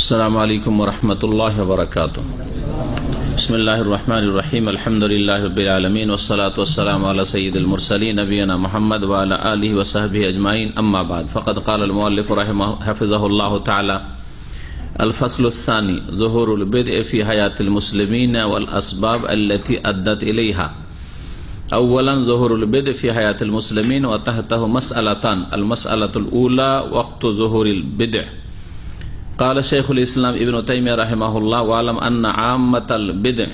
अस्सलामु अलैकुम वरहमतुल्लाहि वबरकातुहू। बिस्मिल्लाहिर रहमानिर रहीम। अल्हम्दुलिल्लाहि रब्बिल आलमीन वस्सलातु वस्सलामु अला सय्यिदिल मुरसलीन नबियना मुहम्मद व अला आलिहि व सहबिहि अजमाइन। अम्मा बाद फ़क़द क़ाल अल मुअल्लिफ़ हफ़िज़हुल्लाहु तआला अल फ़स्लुस सानी ज़ुहूरुल बिदअ फ़ी हयातिल मुस्लिमीन वल अस्बाब अल्लती अद्दत इलैहा। अव्वलन ज़ुहूरुल बिदअ फ़ी हयातिल मुस्लिमीन व तहतहु मसअलतान। अल मसअलतुल ऊला वक़्तु ज़ुहूरिल बिदअ। क़ाल शेखुल इस्लाम इब्न तैमिय्या रहमहुल्लाह वअलम अन्ना आम्मतल बिदअ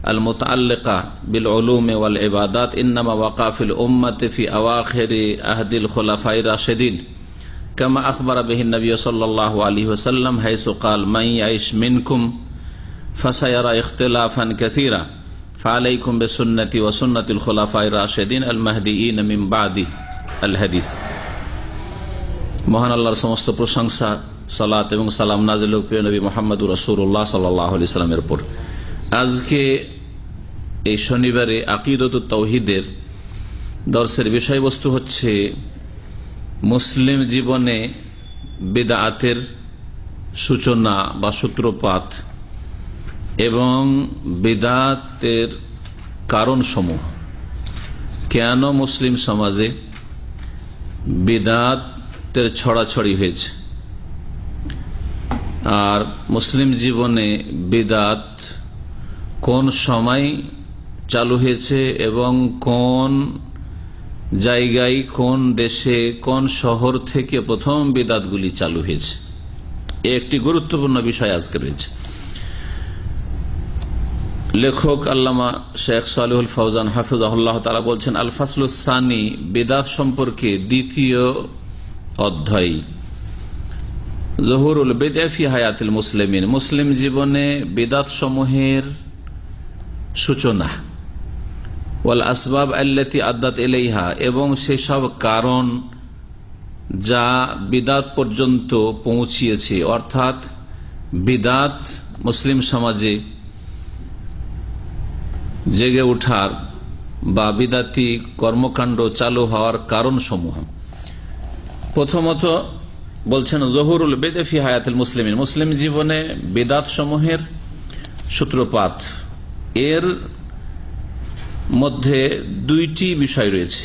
अल मुतअल्लिक़ा बिल उलूम वल इबादात इन्नमा वक़अ फ़िल उम्मति फ़ी अवाख़िरि अहदिल खुलफ़ाइर राशिदीन कमा अख़बरा बिहि नबी सल्लल्लाहु अलैहि वसल्लम हैसु क़ाल मन यइश मिनकुम फसयरा इख्तिलाफ़न कसीरा फ़अलैकुम बिसुन्नति व सुन्नतिल खुलफ़ाइर राशिदीन अल महदीयीन मिन बादी। अल हदीस। মহান আল্লাহর সমস্ত প্রশংসা, সালাত এবং সালাম নাযিল হোক প্রিয় নবী মুহাম্মদুর রাসূলুল্লাহ সাল্লাল্লাহু আলাইহি ওয়াসাল্লামের উপর। আজকে এই শনিবারে আকীদাতুত তাওহীদের দর্সের বিষয়বস্তু হচ্ছে মুসলিম জীবনে বিদআতের সূচনা বা সূত্রপাত এবং বিদআতের কারণসমূহ। কেন মুসলিম সমাজে বিদআতের ছড়াছড়ি হয়েছে আর মুসলিম জীবনে বিদআত কোন সময় চালু হয়েছে এবং কোন জায়গায়, কোন দেশে, কোন শহর থেকে প্রথম বিদআতগুলি চালু হয়েছে, একটি গুরুত্বপূর্ণ বিষয় আজকে রয়েছে। লেখক আল্লামা শেখ সালেহুল ফৌজান হাফিজাহুল্লাহ তাআলা বলছেন, আল ফাসলুস সানি, বিদআত সম্পর্কে দ্বিতীয় অধ্যায়। যুহুরুল বিদআ ফি হায়াতিল মুসলিমিন, মুসলিম জীবনে বিদআত সমূহের সূচনা, ওয়াল আসবাব আল্লাতী আদ্দাত ইলাইহা, এবং সেসব কারণ যা বিদআত পর্যন্ত পৌঁছিয়েছে, অর্থাৎ বিদআত মুসলিম সমাজে জেগে ওঠার বা বিদআতি কর্মকাণ্ড চালু হওয়ার কারণ সমূহ। প্রথমত বলছেন যুহুরুল বিদআ ফি হায়াতিল মুসলিমিন, মুসলিম জীবনে বিদআত সমূহের সূত্রপাত। এর মধ্যে দুইটি বিষয় রয়েছে।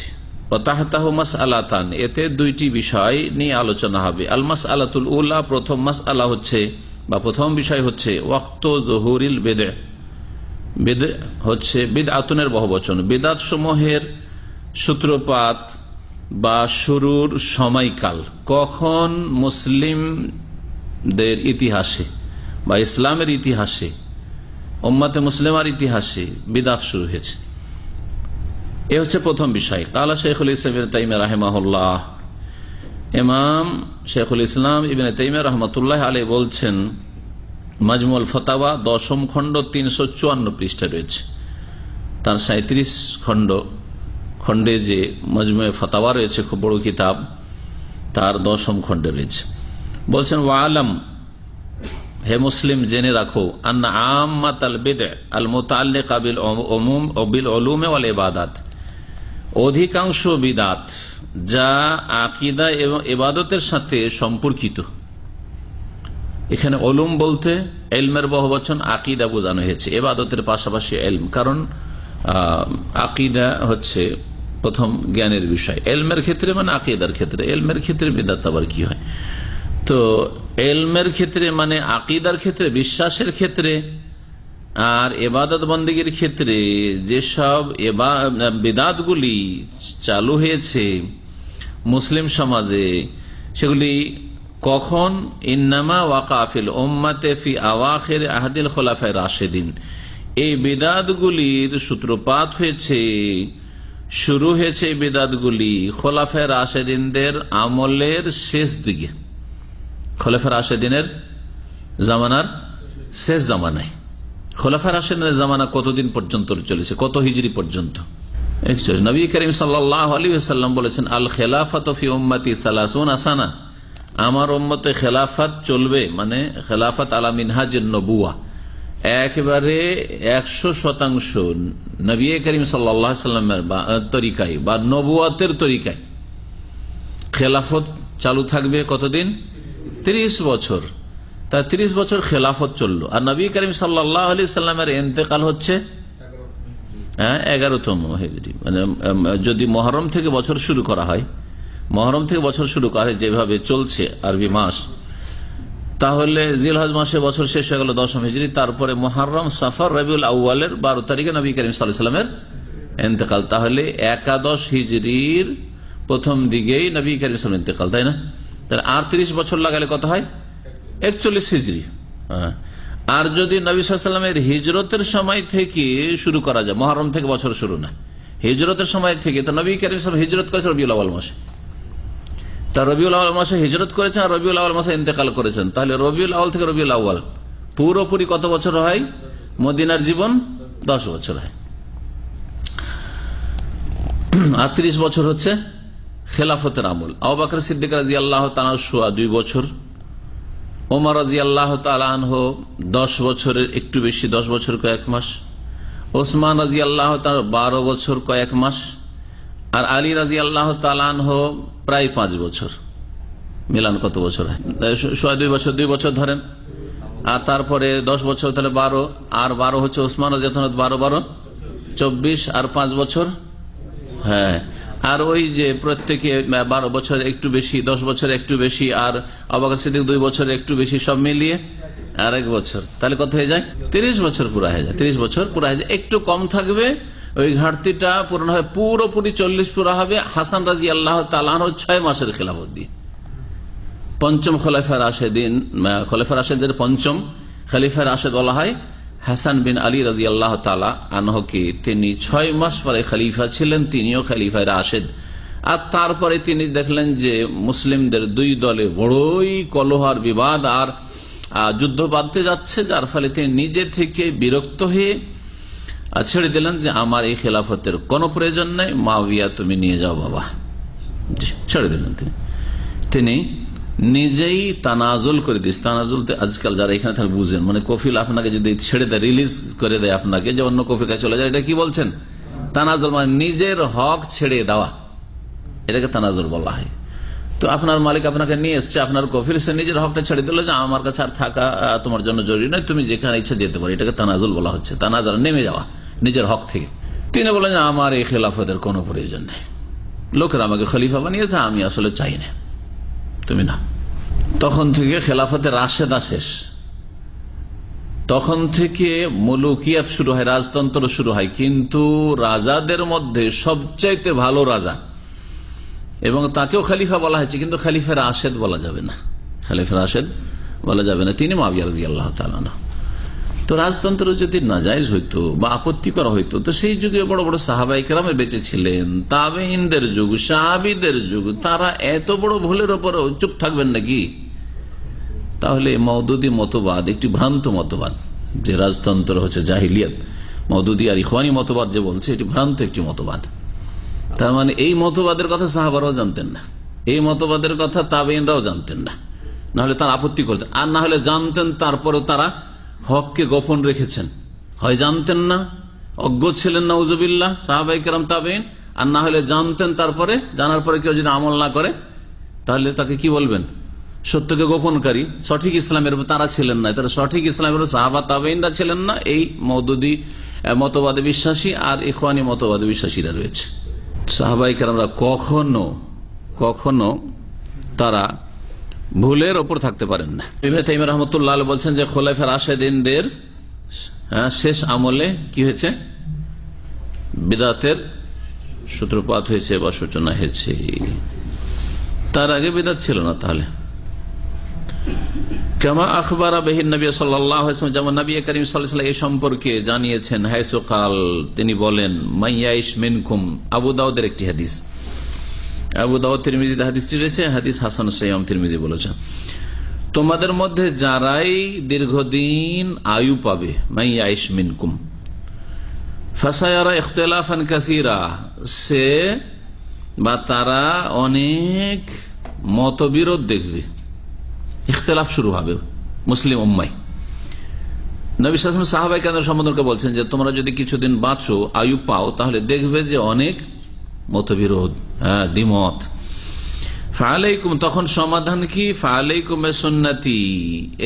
তাহতাহু মাসআলাতান, এতে দুইটি বিষয় নিয়ে আলোচনা হবে। আল মাসআলাতুল উলা, প্রথম মাসআলা হচ্ছে বা প্রথম বিষয় হচ্ছে ওয়াক্তু যুহুরিল বিদআ। বিদআ হচ্ছে বিদআতুনের বহুবচন। বিদআত সমূহের সূত্রপাত বা শুরুর সময়কাল কখন মুসলিমদের ইতিহাসে বা ইসলামের ইতিহাসে, উম্মতে মুসলিমার ইতিহাসে বিদআত শুরু হয়েছে, এ হচ্ছে প্রথম বিষয়। কালা শেখুল ইসলাম ইবনে তাইমিয়া রাহিমাহুল্লাহ, ইমাম শেখুল ইসলাম ইবনে তাইমিয়া রাহমাতুল্লাহ আলাইহি বলছেন, মাজমুল ফতাওয়া 10ম খণ্ড 354 পৃষ্ঠা রয়েছে। তার 37 খণ্ডে যে মজমুয়ে ফতাওয়া রয়েছে, খুব বড় কিতাব, তার 10ম খণ্ডে রয়েছে। বলছেন, ওয়ালাম, হে মুসলিম জেনে রাখো, আন্না আম্মাতাল বিদআ আল মুতাআল্লিকা বিল উমুম ও বিল উলুম ওয়াল ইবাদাত, অধিকাংশ বিদআত যা আকীদা এবং ইবাদতের সাথে সম্পর্কিত। এখানে উলুম বলতে ইলমের বহুবচন, আকীদা বোঝানো হয়েছে, ইবাদতের পাশাপাশি ইলম, কারণ আকীদা হচ্ছে প্রথম জ্ঞানের বিষয়। ইলমের ক্ষেত্রে মানে আকীদার ক্ষেত্রে, ইলমের ক্ষেত্রে বিদআত আবার কি হয়? তো ইলমের ক্ষেত্রে মানে আকীদার ক্ষেত্রে, বিশ্বাসের ক্ষেত্রে, আর ইবাদত বন্দেগীর ক্ষেত্রে যেসব বিদআতগুলি চালু হয়েছে মুসলিম সমাজে, সেগুলি কখন? ইন্নামা ওয়াকা ফিল উম্মতি ফি আওয়াখির আহদিল খুলাফায়ে রাশিদিন, এই বিদআতগুলির সূত্রপাত হয়েছে, শুরু হয়েছে এই বিদআতগুলি খুলাফায়ে রাশিদিনদের আমলের শেষ দিকে, খুলাফায়ে রাশিদিনের জামানার শেষ জামানায়। খুলাফায়ে রাশিদিনের জামানা কতদিন পর্যন্ত চলেছে? কত হিজরি পর্যন্ত? নবী করিম সাল্লাল্লাহু আলাইহি ওয়াসাল্লাম বলেছেন, আল খিলাফাতু ফি উম্মতি 30 সানা, আমার উম্মতে খেলাফত চলবে, মানে খেলাফত আলা মিনহাজের নবুয়া, একেবারে 100% নবী করিম সাল্লাল্লাহু আলাইহি ওয়াসাল্লামের তরিকায় বা নবুয়াতের তরিকায় খেলাফত চালু থাকবে। কতদিন? 30 বছর। তা 30 বছর খেলাফত চললো। আর নবী করিম সাল্লাল্লাহু আলাইহি সাল্লামের ইন্তেকাল হচ্ছে 11তম হিজরি, মানে যদি মহরম থেকে বছর শুরু করা হয়, মহরম থেকে বছর শুরু করা হয় যেভাবে চলছে আরবি মাস, তাহলে জিলহজ মাসে বছর শেষ হয়ে গেল 10ম হিজরি। তারপরে মুহররম, সফর, রবিউল আউয়ালের 12 তারিখে নবী করিম সাল্লাল্লাহু আলাইহি সাল্লামের ইন্তেকাল। তাহলে 11 হিজরির প্রথম দিকেই নবী করিম সাল্লাল্লাহু আলাইহি সাল্লামের ইন্তেকাল, তাই না? তাহলে আর 30 বছর লাগালে কত হয়? 41 হিজরি। আর যদি নবী সাল্লাল্লাহু আলাইহি সাল্লামের হিজরতের সময় থেকে শুরু করা যায়, মুহররম থেকে বছর শুরু না, হিজরতের সময় থেকে, তো নবী করিম সাল্লাল্লাহু আলাইহি ওয়াসাল্লাম হিজরত করেছেন রবিউল আউয়াল মাসে, তা রবিউল আউয়াল মাসে হিজরত করেছেন আর রবিউল আউয়াল মাসে ইন্তেকাল করেছেন। তাহলে রবিউল আউয়াল থেকে রবিউল আউয়াল পুরোপুরি কত বছর হয়? মদিনার জীবন 10 বছর হয়। আর 30 বছর হচ্ছে খেলাফতের আমল। আবু বকর সিদ্দিক রাদিয়াল্লাহু তাআলা 2 বছর, ওমর রাদিয়াল্লাহু তাআলা আনহু 10 বছরের একটু বেশি, 10 বছর কয়েক মাস, ওসমান রাদিয়াল্লাহু তাআলা 12 বছর কয়েক মাস, আর আলী রাদিয়াল্লাহু তাআলা আনহু প্রায় 5 বছর। মিলান কত বছর হয়? 2 বছর, 2 বছর ধরেন। আর তারপরে 10 বছর, তাহলে 12, আর 12 হচ্ছে ওসমান রাদিয়াল্লাহু তাআলা 12 24, আর 5 বছর। হ্যাঁ, আর ওই যে প্রত্যেকে 12 বছর একটু বেশি, 10 বছর একটু বেশি, আর আবু বকর সিদ্দিক 2 বছর একটু বেশি, সব মিলিয়ে আর 1 বছর, তাহলে কত হয়ে যায়? 30 বছর পুরা হয়ে যায়। 30 বছর পুরা হয়ে যায়, একটু কম থাকবে, ওই ঘাটতিটা পূরণ হবে, পুরোপুরি 40 পুরা হবে হাসান রাদিয়াল্লাহু তাআলা আনহু 6 মাসের খেলাফত দিয়ে। পঞ্চম খলিফা রাশেদিন, খলিফা রাশেদের পঞ্চম খলিফা রাশেদ বলা হয় হাসান বিন আলী রাদিয়াল্লাহু তাআলা আনহুকে। তিনি 6 মাস পরে খলিফা ছিলেন, তিনিও খলিফা রাশেদ। আর তারপরে তিনি দেখলেন যে মুসলিমদের 2 দলে বড়ই কলহ আর বিবাদ আর যুদ্ধ বাঁধতে যাচ্ছে, যার ফলে তিনি নিজে থেকে বিরক্ত হয়ে ছেড়ে দিলেন যে আমার এই খেলাফতের কোনো প্রয়োজন নেই, মুআবিয়া তুমি নিয়ে যাও বাবা, ছেড়ে দিলেন। তিনি নিজেই তানাজুল করে দিস। তানাজুল আজকাল যারা এখানে থাকে বুঝেন, মানে কফিল আপনাকে যদি ছেড়ে দেয়, রিলিজ করে দেয় আপনাকে, যে অন্য কফিল কাছে চলে যায়, এটা কি বলছেন? তানাজুল, মানে নিজের হক ছেড়ে দেওয়া, এটাকে তানাজুল বলা হয়। তো আপনার মালিক আপনাকে নিয়ে এসছে, আপনার কফিল, সে নিজের হকটা ছেড়ে দিল যে আমার কাছে আর থাকা তোমার জন্য জরুরি নয়, তুমি যেখানে ইচ্ছা যেতে পারো, এটাকে তানাজুল বলা হচ্ছে। তানাজুল নেমে যাওয়া নিজের হক থেকে। তিনি বলেন যে আমার এই খেলাফতের কোনো প্রয়োজন নেই, লোকেরা আমাকে খলিফা বানিয়েছে, আমি আসলে চাই না, তুমি না। তখন থেকে খেলাফতে রাশেদা শেষ, তখন থেকে মুলুকিয়াত শুরু হয়, রাজতন্ত্র শুরু হয়। কিন্তু রাজাদের মধ্যে সবচাইতে ভালো রাজা, এবং তাকেও খলিফা বলা হয়েছে, কিন্তু খলিফা রাশেদ বলা যাবে না, খলিফা রাশেদ বলা যাবে না, তিনি মুআবিয়া রাদিয়াল্লাহু তাআলা আনহু। তো রাজতন্ত্র যদি নাজায়েজ হইতো বা আপত্তি করা হইতো, তো সেই যুগে বড় বড় সাহাবায়ে কেরাম বেঁচে ছিলেন, তাবেঈনদের যুগ, সাহাবীদের যুগ, তারা এত বড় ভুলের উপর চুপ থাকবেন নাকি? তাহলে মওদুদি মতবাদ একটি ভ্রান্ত মতবাদ, যে রাজতন্ত্র হচ্ছে জাহিলিয়াত, মওদুদি আর ইখওয়ানি মতবাদ যে বলছে, এটি ভ্রান্ত একটি মতবাদ। তার মানে এই মতবাদের কথা সাহাবারাও জানতেন না, এই মতবাদের কথা তাবেঈনরাও জানতেন না, নাহলে তারা আপত্তি করতেন। আর না হলে জানতেন, তারপরেও তারা হককে গোপন রেখেছেন, হয় জানতেন না, অজ্ঞ ছিলেন নাউজুবিল্লাহ সাহাবায়ে কেরাম তাবেঈন, আর না হলে জানতেন, তারপরে জানার পরে কেউ যদি আমল না করে, তাহলে তাকে কি বলবেন? সত্যকে গোপনকারী। সঠিক ইসলামের তারা ছিলেন না, তারা সঠিক ইসলামের সাহাবা তাবেঈনরা ছিলেন না, এই মওদুদি মতবাদে বিশ্বাসী আর ইখওয়ানি মতবাদে বিশ্বাসীরা রয়েছে। সাহাবায়ে কেরামরা কখনো কখনো তারা ভুলের ওপর থাকতে পারেন না। ইবনে তাইমিয়া রাহমাতুল্লাহ আলাইহি বলছেন যে খোলাফা রাশেদিনদের শেষ আমলে কি হয়েছে? বিদআতের সূত্রপাত হয়েছে বা সূচনা হয়েছে। তার আগে বিদআত ছিল না। তাহলে কামা আখবারা বিহি নবী সাল্লাল্লাহু আলাইহি ওয়াসাল্লাম, যেমন নবী করিম সাল্লাল্লাহু আলাইহি ওয়াসাল্লাম এই সম্পর্কে জানিয়েছেন, হাইসু কাল, তিনি বলেন, মাইয়াইশ মিনকুম, আবু দাউদের একটি হাদিস, আবু দাউদ তিরমিজিতে হাদিসটি রয়েছে, হাদিস হাসান সহিহ তিরমিজি বলেছেন, তোমাদের মধ্যে যারাই দীর্ঘদিন আয়ু পাবে, মাইয়াইশ মিনকুম, ফাসায়ারা ইখতিলাফান কাসীরা, সে বা তারা অনেক মতবিরোধ দেখবে, ইখতিলাফ শুরু হবে মুসলিম উম্মায়। নবী সাল্লাল্লাহু আলাইহি ওয়াসাল্লাম সাহাবায়ে কেরাম সম্বোধনকে বলছেন যে তোমরা যদি কিছুদিন বাঁচো, আয়ু পাও, তাহলে দেখবে যে অনেক মতবিরোধ, দ্বিমত। ফালাইকুম, তখন সমাধান কি? ফালাইকুম সুন্নতি,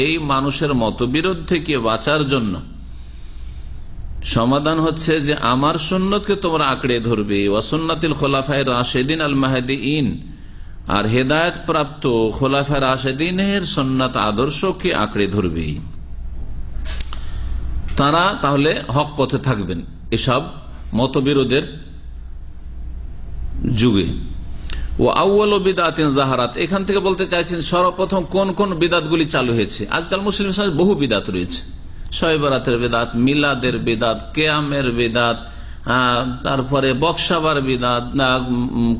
এই মানুষের মতবিরোধ থেকে বাঁচার জন্য সমাধান হচ্ছে যে আমার সুন্নতকে তোমরা আঁকড়ে ধরবে, ওয়া সুন্নাতিল খোলাফায়ে রাশেদিন আল মাহদিয়িন, আর হেদায়েত প্রাপ্ত খোলাফায়ে রাশেদিনের সুন্নাত আদর্শকে আঁকড়ে ধরবে। তারা তাহলে হক পথে থাকবেন এসব মতবিরোধের যুগে। ও আউয়ালু বিদআতিন যাহারাত, এখান থেকে বলতে চাইছেন সর্বপ্রথম কোন কোন বিদাতগুলি চালু হয়েছে। আজকাল মুসলিম সমাজে বহু বিদাত রয়েছে, শবে বরাতের বিদাত, মিলাদের বিদাত, কিয়ামের বিদাত, তারপরে বক্সাবার বিদাত,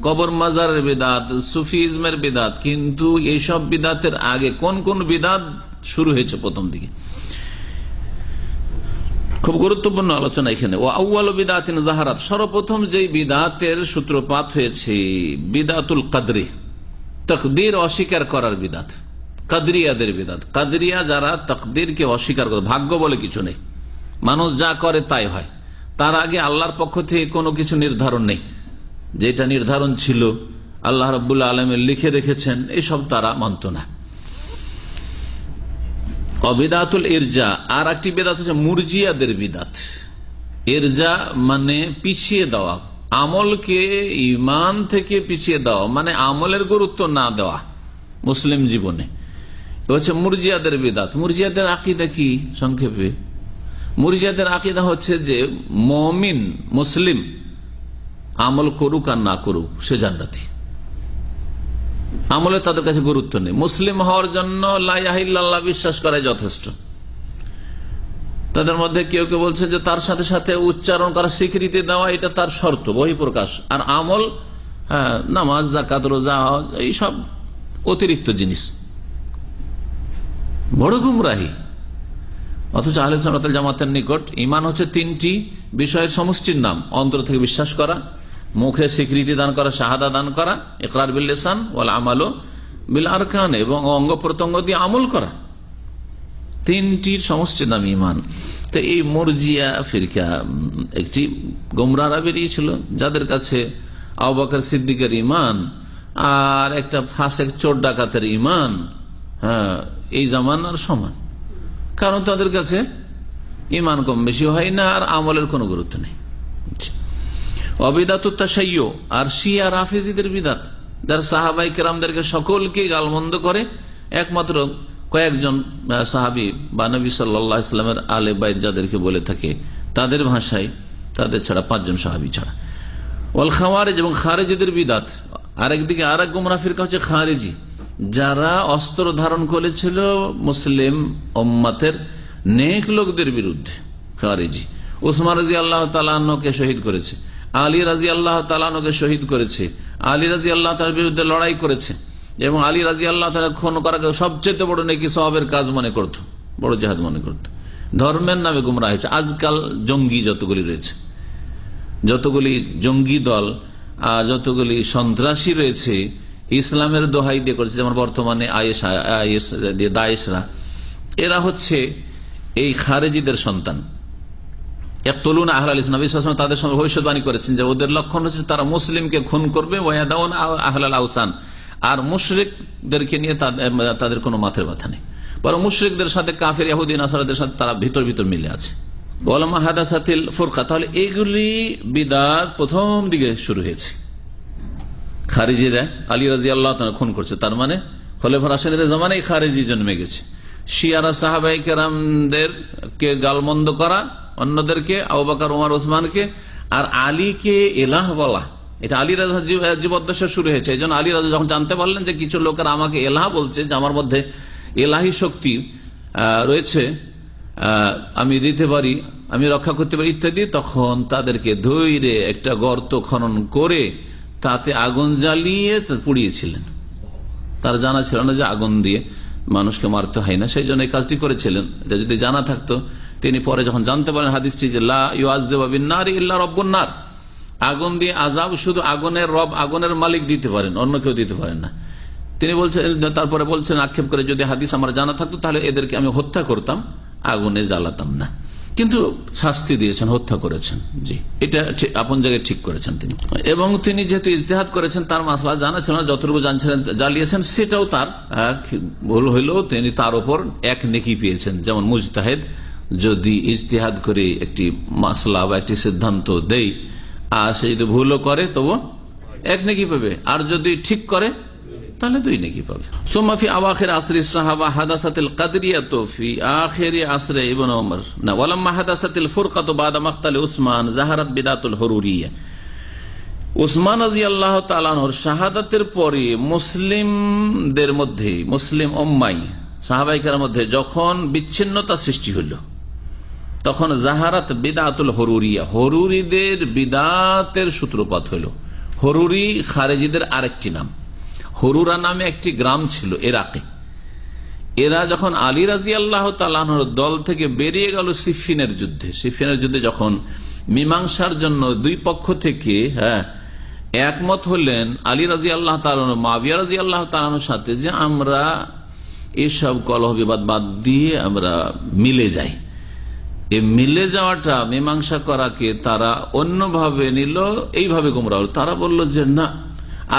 কবর মাজারের বিদাত, সুফিজমের বিদাত। কিন্তু এইসব বিদাতের আগে কোন কোন বিদাত শুরু হয়েছে প্রথম দিকে, খুব গুরুত্বপূর্ণ আলোচনা এখানে। ও আউয়ালু বিদআতিন যাহারাত, সর্বপ্রথম যে বিদাতের সূত্রপাত হয়েছে বিদাতুল কদরি, তাকদীর অস্বীকার করার বিদাত, কাদরিয়াদের বিদাত। কাদরিয়া যারা তাকদীরকে অস্বীকার করে, ভাগ্য বলে কিছু নেই, মানুষ যা করে তাই হয়, তার আগে আল্লাহর পক্ষ থেকে কোনো কিছু নির্ধারণ নেই, যেটা নির্ধারণ ছিল আল্লাহ রাব্বুল আলামিন লিখে রেখেছেন, এসব তারা মানত না। অবিদাতুল ইরজা, আর একটি বিদাত হচ্ছে মুরজিয়াদের বিদাত। ইরজা মানে পিছিয়ে দেওয়া, আমলকে ঈমান থেকে পিছিয়ে দেওয়া, মানে আমলের গুরুত্ব না দেওয়া মুসলিম জীবনে, হচ্ছে মুরজিয়াদের বিদাত। মুরজিয়াদের আকীদা কি? সংক্ষেপে, মুরজিয়াদের আকীদা হচ্ছে যে মুমিন মুসলিম আমল করুক আর না করুক সে জান্নাতি, আমলে তাদের কাছে গুরুত্ব নেই। মুসলিম হওয়ার জন্য লা ইলাহা ইল্লাল্লাহ বিশ্বাস করাই যথেষ্ট। তাদের মধ্যে কেউ কেউ বলছে যে তার সাথে সাথে উচ্চারণ করা, স্বীকৃতি দেওয়া, এটা তার শর্ত, বহিঃপ্রকাশ। আর আমল, নামাজ, যাকাত, রোজা, হজ, এইসব অতিরিক্ত জিনিস, বড় গুমরাহি। অথচ আহলে সুন্নাত ওয়াল জামাতের নিকট ঈমান হচ্ছে তিনটি বিষয়ের সমষ্টির নাম: অন্তর থেকে বিশ্বাস করা, মুখে স্বীকৃতি দান করা, শাহাদা দান করা, ইকরার বিল লিসান ওয়াল আমালু বিল আরকান, এবং অঙ্গ প্রত্যঙ্গ দিয়ে আমল করা, তিনটির সমষ্টির নাম ঈমান। তো এই মুরজিয়া ফিরকা একটি গোমরাহরা বেরিয়েছিল, যাদের কাছে আবু বকর সিদ্দিকের ঈমান আর একটা ফাসেক চোর ডাকাতের ঈমান এই জামানার সমান, কারণ তাদের কাছে ঈমান কম বেশি হয় না আর আমলের কোনো গুরুত্ব নেই। অবিদাতুত তাশাইয়্যু, আর শিয়া রাফেজিদের বিদাত, যারা সাহাবায়ে কেরামদেরকে সকলকে গালমন্দ করে, একমাত্র কয়েকজন সাহাবী বা নবী সাল্লাল্লাহু আলাইহি ওয়াসাল্লামের আলে বাইত যাদেরকে বলে থাকে তাদের ভাষায়, তাদের ছাড়া 5 জন সাহাবী ছাড়া। ওয়াল খাওয়ারিজ, এবং খারেজিদের বিদাত। আরেকদিকে আরেক গুমরাহ ফিরকা হচ্ছে খারেজি, যারা অস্ত্র ধারণ করেছিল মুসলিম উম্মতের নেক লোকদের বিরুদ্ধে। খারেজি উসমান রাদিয়াল্লাহু তাআলা আনহুকে শহীদ করেছে, আলী রাদিয়াল্লাহু তাআলা আনহুকে শহীদ করেছে, আলী রাদিয়াল্লাহু তাআলার বিরুদ্ধে লড়াই করেছে, এবং আলী রাদিয়াল্লাহু তাআলা খুন করাকে সবচেয়ে বড় নেকি সওয়াবের কাজ মনে করত, বড় জিহাদ মনে করত। ধর্মের নামে গুমরাহ হয়েছে। আজকাল জঙ্গি যতগুলি রয়েছে, যতগুলি জঙ্গি দল, যতগুলি সন্ত্রাসী রয়েছে, ইসলামের দোহাই দিয়ে করছে, যেমন বর্তমানে দায়েশরা, এরা হচ্ছে এই খারেজিদের সন্তান। ইয়াকতুলুনা আহলাল ইসলাম, তাদের সঙ্গে ভবিষ্যৎবাণী করেছেন যে ওদের লক্ষণ হচ্ছে তারা মুসলিমকে খুন করবে, ওয়ায়াদাউনা আহলাল আওসান, আর মুশরিকদেরকে নিয়ে তাদের কোনো মাথের ব্যথা নেই, বরং মুশরিকদের সাথে কাফের ইহুদি নাসারাদের সাথে তারা ভিতর ভিতর মিলে আছে। ওয়ালামা হাদাসাতিল ফুরকা, তাহলে এইগুলি বিদআত প্রথম দিকে শুরু হয়েছে। খারিজিরা আলী রাদিয়াল্লাহু তাআলা খুন করছে, তার মানে খলিফা রাশিদের জামানায় খারিজি জন্মে গেছে। শিয়ারা সাহাবায়ে কেরামদেরকে গালমন্দ করা, অন্যদেরকে, আবু বকর, ওমর, ওসমানকে, আর আলীকে ইলাহ বলা, এটা আলী রাজা জীবদ্দশা শুরু হয়েছে। এই জন্য আলী রাজা যখন জানতে পারলেন যে কিছু লোকের আমাকে এলাহ বলছে, যে আমার মধ্যে এলাহি শক্তি রয়েছে, আমি দিতে পারি, আমি রক্ষা করতে পারি ইত্যাদি, তখন তাদেরকে ধৈর্য একটা গর্ত খনন করে তাতে আগুন জ্বালিয়ে পুড়িয়েছিলেন। তার জানা ছিল না যে আগুন দিয়ে মানুষকে মারতে হয় না, সেই জন্য এই কাজটি করেছিলেন। এটা যদি জানা থাকতো, তিনি পরে যখন জানতে পারেন হাদিসটি যে লা ইউআযযিবু বিন-নার ইল্লা রাব্বুন নার, আগুন দিয়ে আযাব শুধু আগুনের রব, আগুনের মালিক দিতে পারেন, অন্য কেউ দিতে পারেন না। তিনি বলছেন, তারপরে বলছেন আক্ষেপ করে, যদি হাদিস আমার জানা থাকতো তাহলে এদেরকে আমি হত্যা করতাম, আগুনে জ্বালাতাম না। কিন্তু শাস্তি দিয়েছেন, হত্যা করেছেন। জি, এটা আপন জায়গায় ঠিক করেছেন তিনি। এবং তিনি যেহেতু ইজতিহাদ করেছেন, তার মাসলা জানা ছিল না, যতটুকু জানছিলেন জ্বালিয়েছেন, সেটাও তার ভুল হইলেও তিনি তার উপর এক নেকি পেয়েছেন। যেমন মুজতাহিদ যদি ইজতিহাদ করে একটি মাসলা বা একটি সিদ্ধান্ত দেয়, আর সে যদি ভুলও করে তবু এক নেকি পাবে, আর যদি ঠিক করে তাহলে দুই নেকি পাবে। সুম্মা ফি আওয়াখির আসরি সাহাবা হাদাসাতিল কাদরিয়াতু ফি আখিরি আসরে ইবনে ওমর না ওয়ালাম্মা হাদাসাতিল ফুরকাতু বাদা মাকতাল উসমান যাহারাত বিদাতুল হুরুরিয়া। উসমান রাদিয়াল্লাহু তাআলা আনহুর শাহাদাতের পরে মুসলিমদের মধ্যে, মুসলিম উম্মাহ সাহাবায়ে কেরামের মধ্যে যখন বিচ্ছিন্নতা সৃষ্টি হলো, তখন যাহারাত বিদাতুল হুরুরিয়া, হুরুরিদের বিদাতের সূত্রপাত হলো। হুরুরি খারেজিদের আরেকটি নাম। হুরুরা নামে একটি গ্রাম ছিল ইরাকে। এরা যখন আলী রাদিয়াল্লাহু তাআলা আনহুর দল থেকে বেরিয়ে গেল সিফফিনের যুদ্ধে, সিফফিনের যুদ্ধে যখন মীমাংসার জন্য দুই পক্ষ থেকে একমত হলেন আলী রাদিয়াল্লাহু তাআলা মুআবিয়া রাদিয়াল্লাহু তাআলার সাথে, যে আমরা এসব কলহ বিবাদ বাদ দিয়ে আমরা মিলে যাই। এই মিলে যাওয়াটা, মীমাংসা করাকে তারা অন্যভাবে নিল, এইভাবে গোমরাহ হল। তারা বলল যে না,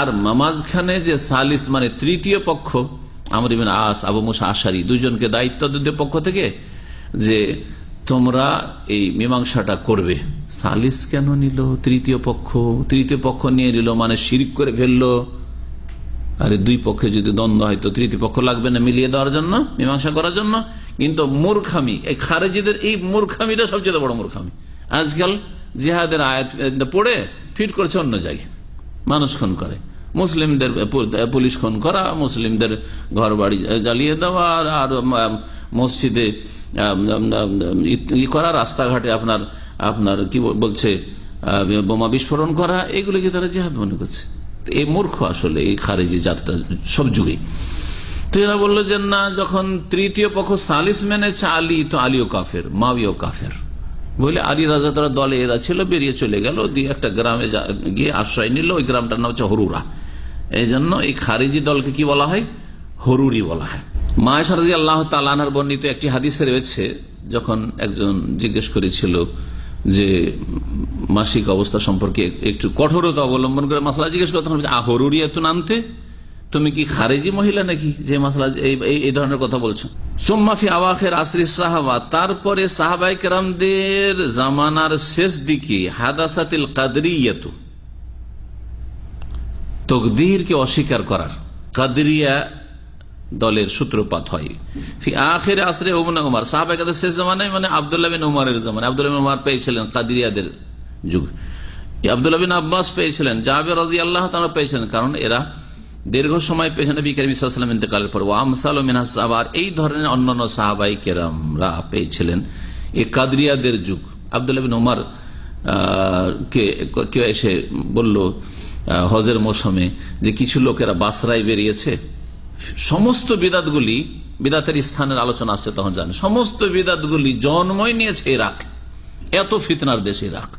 আর মাঝখানে যে সালিস মানে তৃতীয় পক্ষ, আমর ইবনে আস, আবু মুসা আশারি, দুজনকে দায়িত্ব দিতে পক্ষ থেকে যে তোমরা এই মীমাংসাটা করবে। সালিস কেন নিল তৃতীয় পক্ষ? তৃতীয় পক্ষ নিয়ে নিল মানে শিরক করে ফেললো। আরে দুই পক্ষে যদি দ্বন্দ্ব হয় তো তৃতীয় পক্ষ লাগবে না মিলিয়ে দেওয়ার জন্য, মীমাংসা করার জন্য? কিন্তু মূর্খামি, এই খারেজিদের এই মূর্খামিটা সবচেয়ে বড় মূর্খামি। আজকাল জিহাদের আয়াত পড়ে ফিট করছে অন্য জায়গায়, মানুষ খুন করে, মুসলিমদের পুলিশ খুন করা, মুসলিমদের ঘর বাড়ি জ্বালিয়ে দেওয়া, আর মসজিদে ই করা, রাস্তাঘাটে আপনার আপনার কি বলছে বোমা বিস্ফোরণ করা, এগুলিকে তারা জিহাদ মনে করছে। এই মূর্খ আসলে এই খারেজি জাতটা সব যুগে। তো এরা বললো যে না, যখন তৃতীয় পক্ষ সালিস মেনেছে আলী, তো আলীও কাফের, মাওয়াও কাফের বলে আলী রাজা তারা দলে এরা ছিল, বেরিয়ে চলে গেল, দিয়ে একটা গ্রামে গিয়ে আশ্রয় নিল। ওই গ্রামটার নাম হচ্ছে হরুরা। এই জন্য এই খারিজি দলকে কি বলা হয়? হরুরি বলা হয়। মা আয়েশা রাদিয়াল্লাহু তাআলা আনহার বর্ণিত একটি হাদিসে রয়েছে, যখন একজন জিজ্ঞেস করেছিল যে মাসিক অবস্থা সম্পর্কে একটু কঠোরতা অবলম্বন করে মাসলা জিজ্ঞেস করতে হবে, হরুরিয়া তো নামতে, তুমি কি খারেজি মহিলা নাকি যে মাসলা এই ধরনের কথা বলছো? সুম্মা ফি আওয়াখির আসরি সাহাবা, তারপরে সাহাবায়ে কেরামদের জামানার শেষ দিকে হাদাসাতিল কাদরিয়াতু, তকদীরকে অস্বীকার করার, কাদরিয়া দলের সূত্রপাত হয়। ফি আখির আসরে ইবনে উমর, সাহাবায়ে কেরামদের শেষ জামানায় মানে আব্দুল্লাহ বিন উমরের জামানায়। আব্দুল্লাহ বিন উমর পেয়েছিলেন কাদরিয়াদের যুগ, আব্দুল্লাহ বিন আব্বাস পেয়েছিলেন, জাবের রাদিয়াল্লাহু তাআলা পেয়েছিলেন, কারণ এরা দীর্ঘ সময় পেয়েছেন নবী করিম সাল্লাল্লাহু আলাইহি ওয়াসাল্লাম ইন্তেকালের পর। ওয়া আমসালু মিনাস সাহাবা, এই ধরনের অন্যান্য সাহাবায়ে কেরামরা পেয়েছিলেন এই কাদরিয়াদের যুগ। আব্দুল্লাহ বিন উমর কে এসে বলল হজের মৌসুমে যে কিছু লোকেরা বাসরায় বেরিয়েছে, সমস্ত বিদাতগুলি, বিদাতের স্থানের আলোচনা আসছে তখন জানে, সমস্ত বিদাতগুলি জন্মই নিয়েছে ইরাক। এত ফিতনার দেশ ইরাক,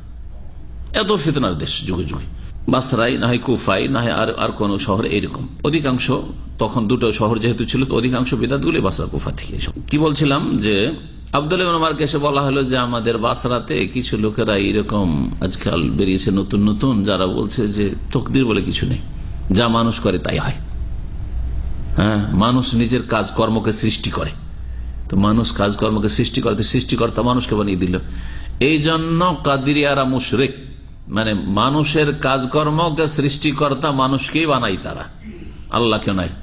এত ফিতনার দেশ যুগে যুগে। বাসরাই না হয় কুফাই না হয় আর কোন শহর, এইরকম অধিকাংশ, তখন দুটো শহর যেহেতু ছিল তো অধিকাংশ বিদাতগুলি বাসরা কুফা থেকে। কি বলছিলাম যে আব্দুল্লাহ ইবনে উমরকে এসে বলা হলো যে আমাদের বাসরাতে কিছু লোকেরা এরকম আজকাল বেরিয়েছে নতুন নতুন, যারা বলছে যে তকদির বলে কিছু নেই, যা মানুষ করে তাই হয়। হ্যাঁ, মানুষ নিজের কাজ কর্মকে সৃষ্টি করে, তো মানুষ কাজকর্মকে সৃষ্টি করে, সৃষ্টিকর্তা মানুষকে বানিয়ে দিল। এই জন্য কাদিরিয়ারা মুশরিক, মানে মানুষের কাজকর্মকে সৃষ্টিকর্তা মানুষকেই বানাই তারা, আল্লাহকে নয়।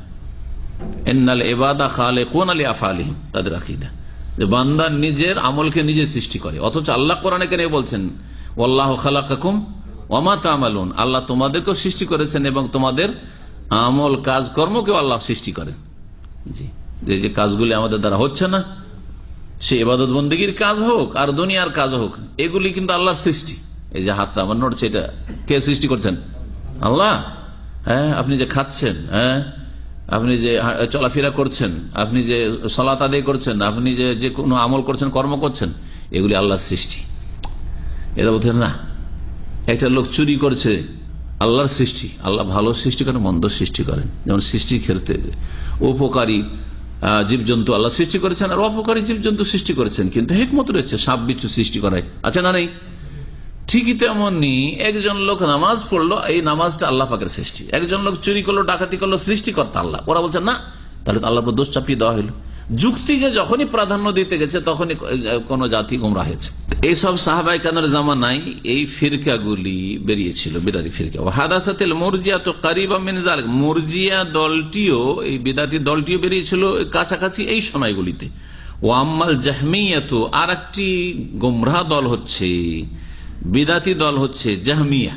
ইন্নাল ইবাদা খালিকুন লিআফআলিহিম, তাদের আকীদা যে বান্দা নিজের আমলকে নিজে সৃষ্টি করে। অথচ আল্লাহ কোরআনে কেন বলছেন ওয়াল্লাহু খালাকাকুম ওয়া মা তা'মালুন, আল্লাহ তোমাদেরকেও সৃষ্টি করেছেন এবং তোমাদের আমল কাজকর্মকেও আল্লাহ সৃষ্টি করেন। জি, যে কাজগুলি আমাদের দ্বারা হচ্ছে না, সে ইবাদত বন্দেগীর কাজ হোক আর দুনিয়ার কাজ হোক, এগুলি কিন্তু আল্লাহর সৃষ্টি। এই যে হাতটা আমার নড়ছে, এটা কে সৃষ্টি করছেন? আল্লাহ। হ্যাঁ, আপনি যে খাচ্ছেন, হ্যাঁ, আপনি যে চলাফেরা করছেন, আপনি যে সালাত আদায় করছেন, আপনি যে কোনো আমল করছেন, কর্ম করছেন, এগুলি আল্লাহর সৃষ্টি। এরা বলছেন না, একটা লোক চুরি করছে, আল্লাহর সৃষ্টি। আল্লাহ ভালো সৃষ্টি করেন, মন্দ সৃষ্টি করেন। যেমন সৃষ্টির ক্ষেত্রে উপকারী জীবজন্তু আল্লাহ সৃষ্টি করেছেন আর অপকারী জীবজন্তু সৃষ্টি করেছেন, কিন্তু হিকমত রয়েছে সাপ বিচ্ছু সৃষ্টি করায়, আছে না নেই? ঠিকই তেমনি একজন লোক নামাজ পড়লো, এই নামাজটা আল্লাহ পাকের সৃষ্টি। একজন লোক চুরি করলো, ডাকাতি করলো, সৃষ্টিকর্তা আল্লাহ। ওরা বলছে না, তাহলে তো আল্লাহর উপর দোষ চাপিয়ে দেওয়া হলো। যুক্তিকে যখনই প্রাধান্য দিতে গেছে তখনই কোন জাতি গোমরা হয়েছে। এইসব সাহাবায়ে কেরামের জামানায় এই ফিরকাগুলি বেরিয়েছিল, বিদাতি ফিরকা। হাদাসাতিল মুরজিয়া তো কারিবা মিন যালিক, মুরজিয়া দলটিও, এই বিদাতি দলটিও বেরিয়েছিল কাছাকাছি এই সময়গুলিতে। ও আম্মাল জাহমিয়াতু, আর একটি গোমরা দল হচ্ছে, বিদাতি দল হচ্ছে জাহমিয়া।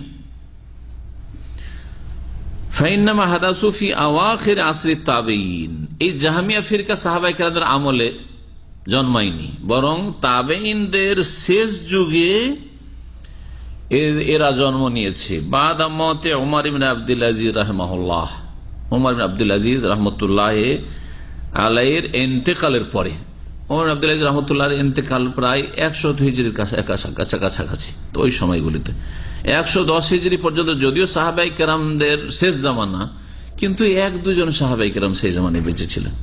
ফাইন্নামা হাদাসু ফি আওয়াখির আসরি তাবেইন, এই জাহমিয়া ফিরকা সাহাবায়ে কেরামদের আমলে জন্মায়নি, বরং তাবেইনদের শেষ যুগে এরা জন্ম নিয়েছে। বাদা মতে উমর ইবনে আব্দুল আজিজ রাহিমাহুল্লাহ, উমর ইবনে আব্দুল আজিজ রাহমাতুল্লাহ আলাইহির ইন্তেকালের পরে। উমর আব্দুল আজিজ রহমতুল্লাহ ইন্তেকাল প্রায় 100 হিজরির কাছাকাছি। তো ওই সময়গুলিতে 110 হিজরি পর্যন্ত যদিও সাহাবায়ে কেরামদের শেষ জামানা, কিন্তু 1-2 সাহাবায়ে কেরাম সেই জামানায় বেঁচে ছিলেন।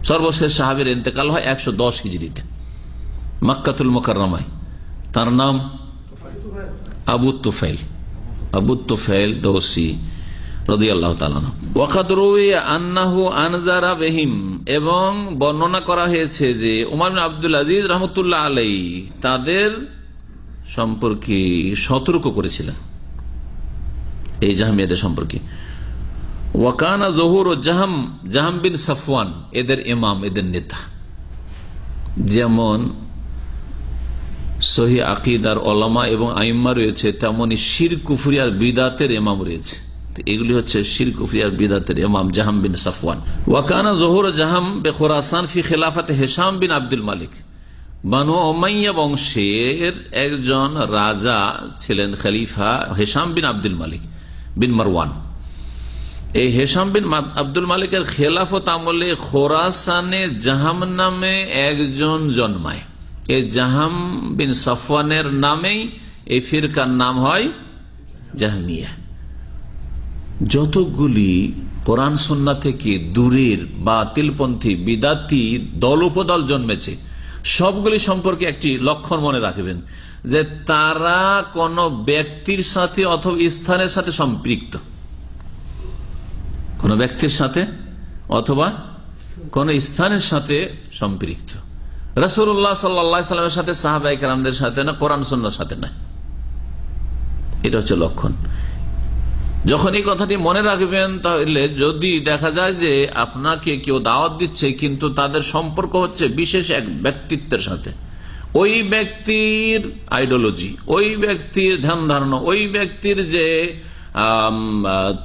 সর্বশেষ সাহাবীর ইন্তেকাল হয় 110 হিজরিতে মক্কাতুল মুকাররমায়। তার নাম আবু তুফাইল দৌসি রাদিয়াল্লাহু তাআলা। ওয়াকাদ রুইয়া আন্নাহু আনজারা বিহিম, এবং বর্ণনা করা হয়েছে যে উমর ইবনে আব্দুল আজিজ রাহমাতুল্লাহ আলাইহি তাদের সম্পর্কে সতর্ক করেছিলেন, এই জাহমিয়াদের সম্পর্কে। ওয়াকানা জহুর ও জাহাম বিন সাফওয়ান এদের ইমাম, এদের নেতা। যেমন সহিহ আকীদার উলামা এবং আইম্মা রয়েছে, তেমনি শিরক কুফরি আর বিদআতের ইমাম রয়েছে। এগুলি হচ্ছে শিরক কুফরি আর বিদআতের ইমাম জাহাম বিন সাফওয়ান। ওয়াকানা জহুর জাহাম বেখুরাসান ফি খিলাফাতে হিশাম বিন আব্দুল মালিক, বানু উমাইয়া বংশের একজন রাজা ছিলেন খলিফা হিশাম বিন আব্দুল মালিক বিন মারওয়ান। এই হিশাম বিন আব্দুল মালিকের খেলাফত আমলে খোরাসানে জাহাম নামে একজন জন্মায়। এই জাহাম বিন সাফওয়ানের নামেই এই ফিরকার নাম হয় জাহমিয়া। যতগুলি কোরআন সুন্নাহ থেকে দূরের বাতিলপন্থী বিদাতি দল উপদল জন্মেছে, সবগুলি সম্পর্কে একটি লক্ষণ মনে রাখবেন, যে তারা কোন ব্যক্তির সাথে অথবা স্থানের সাথে সম্পৃক্ত, কোন ব্যক্তির সাথে অথবা কোন স্থানের সাথে সম্পৃক্ত। রাসূলুল্লাহ সাল্লাল্লাহু আলাইহি ওয়াসাল্লামের সাথে, সাহাবায়ে কেরামদের সাথে না, কোরআন সুন্নাহর সাথে না। এটা হচ্ছে লক্ষণ। যখন এই কথাটি মনে রাখবেন, তাহলে যদি দেখা যায় যে আপনাকে কেউ দাওয়াত দিচ্ছে কিন্তু তাদের সম্পর্ক হচ্ছে বিশেষ এক ব্যক্তিত্বের সাথে, ওই ব্যক্তির আইডিওলজি, ওই ব্যক্তির ধ্যান ধারণা, ওই ব্যক্তির যে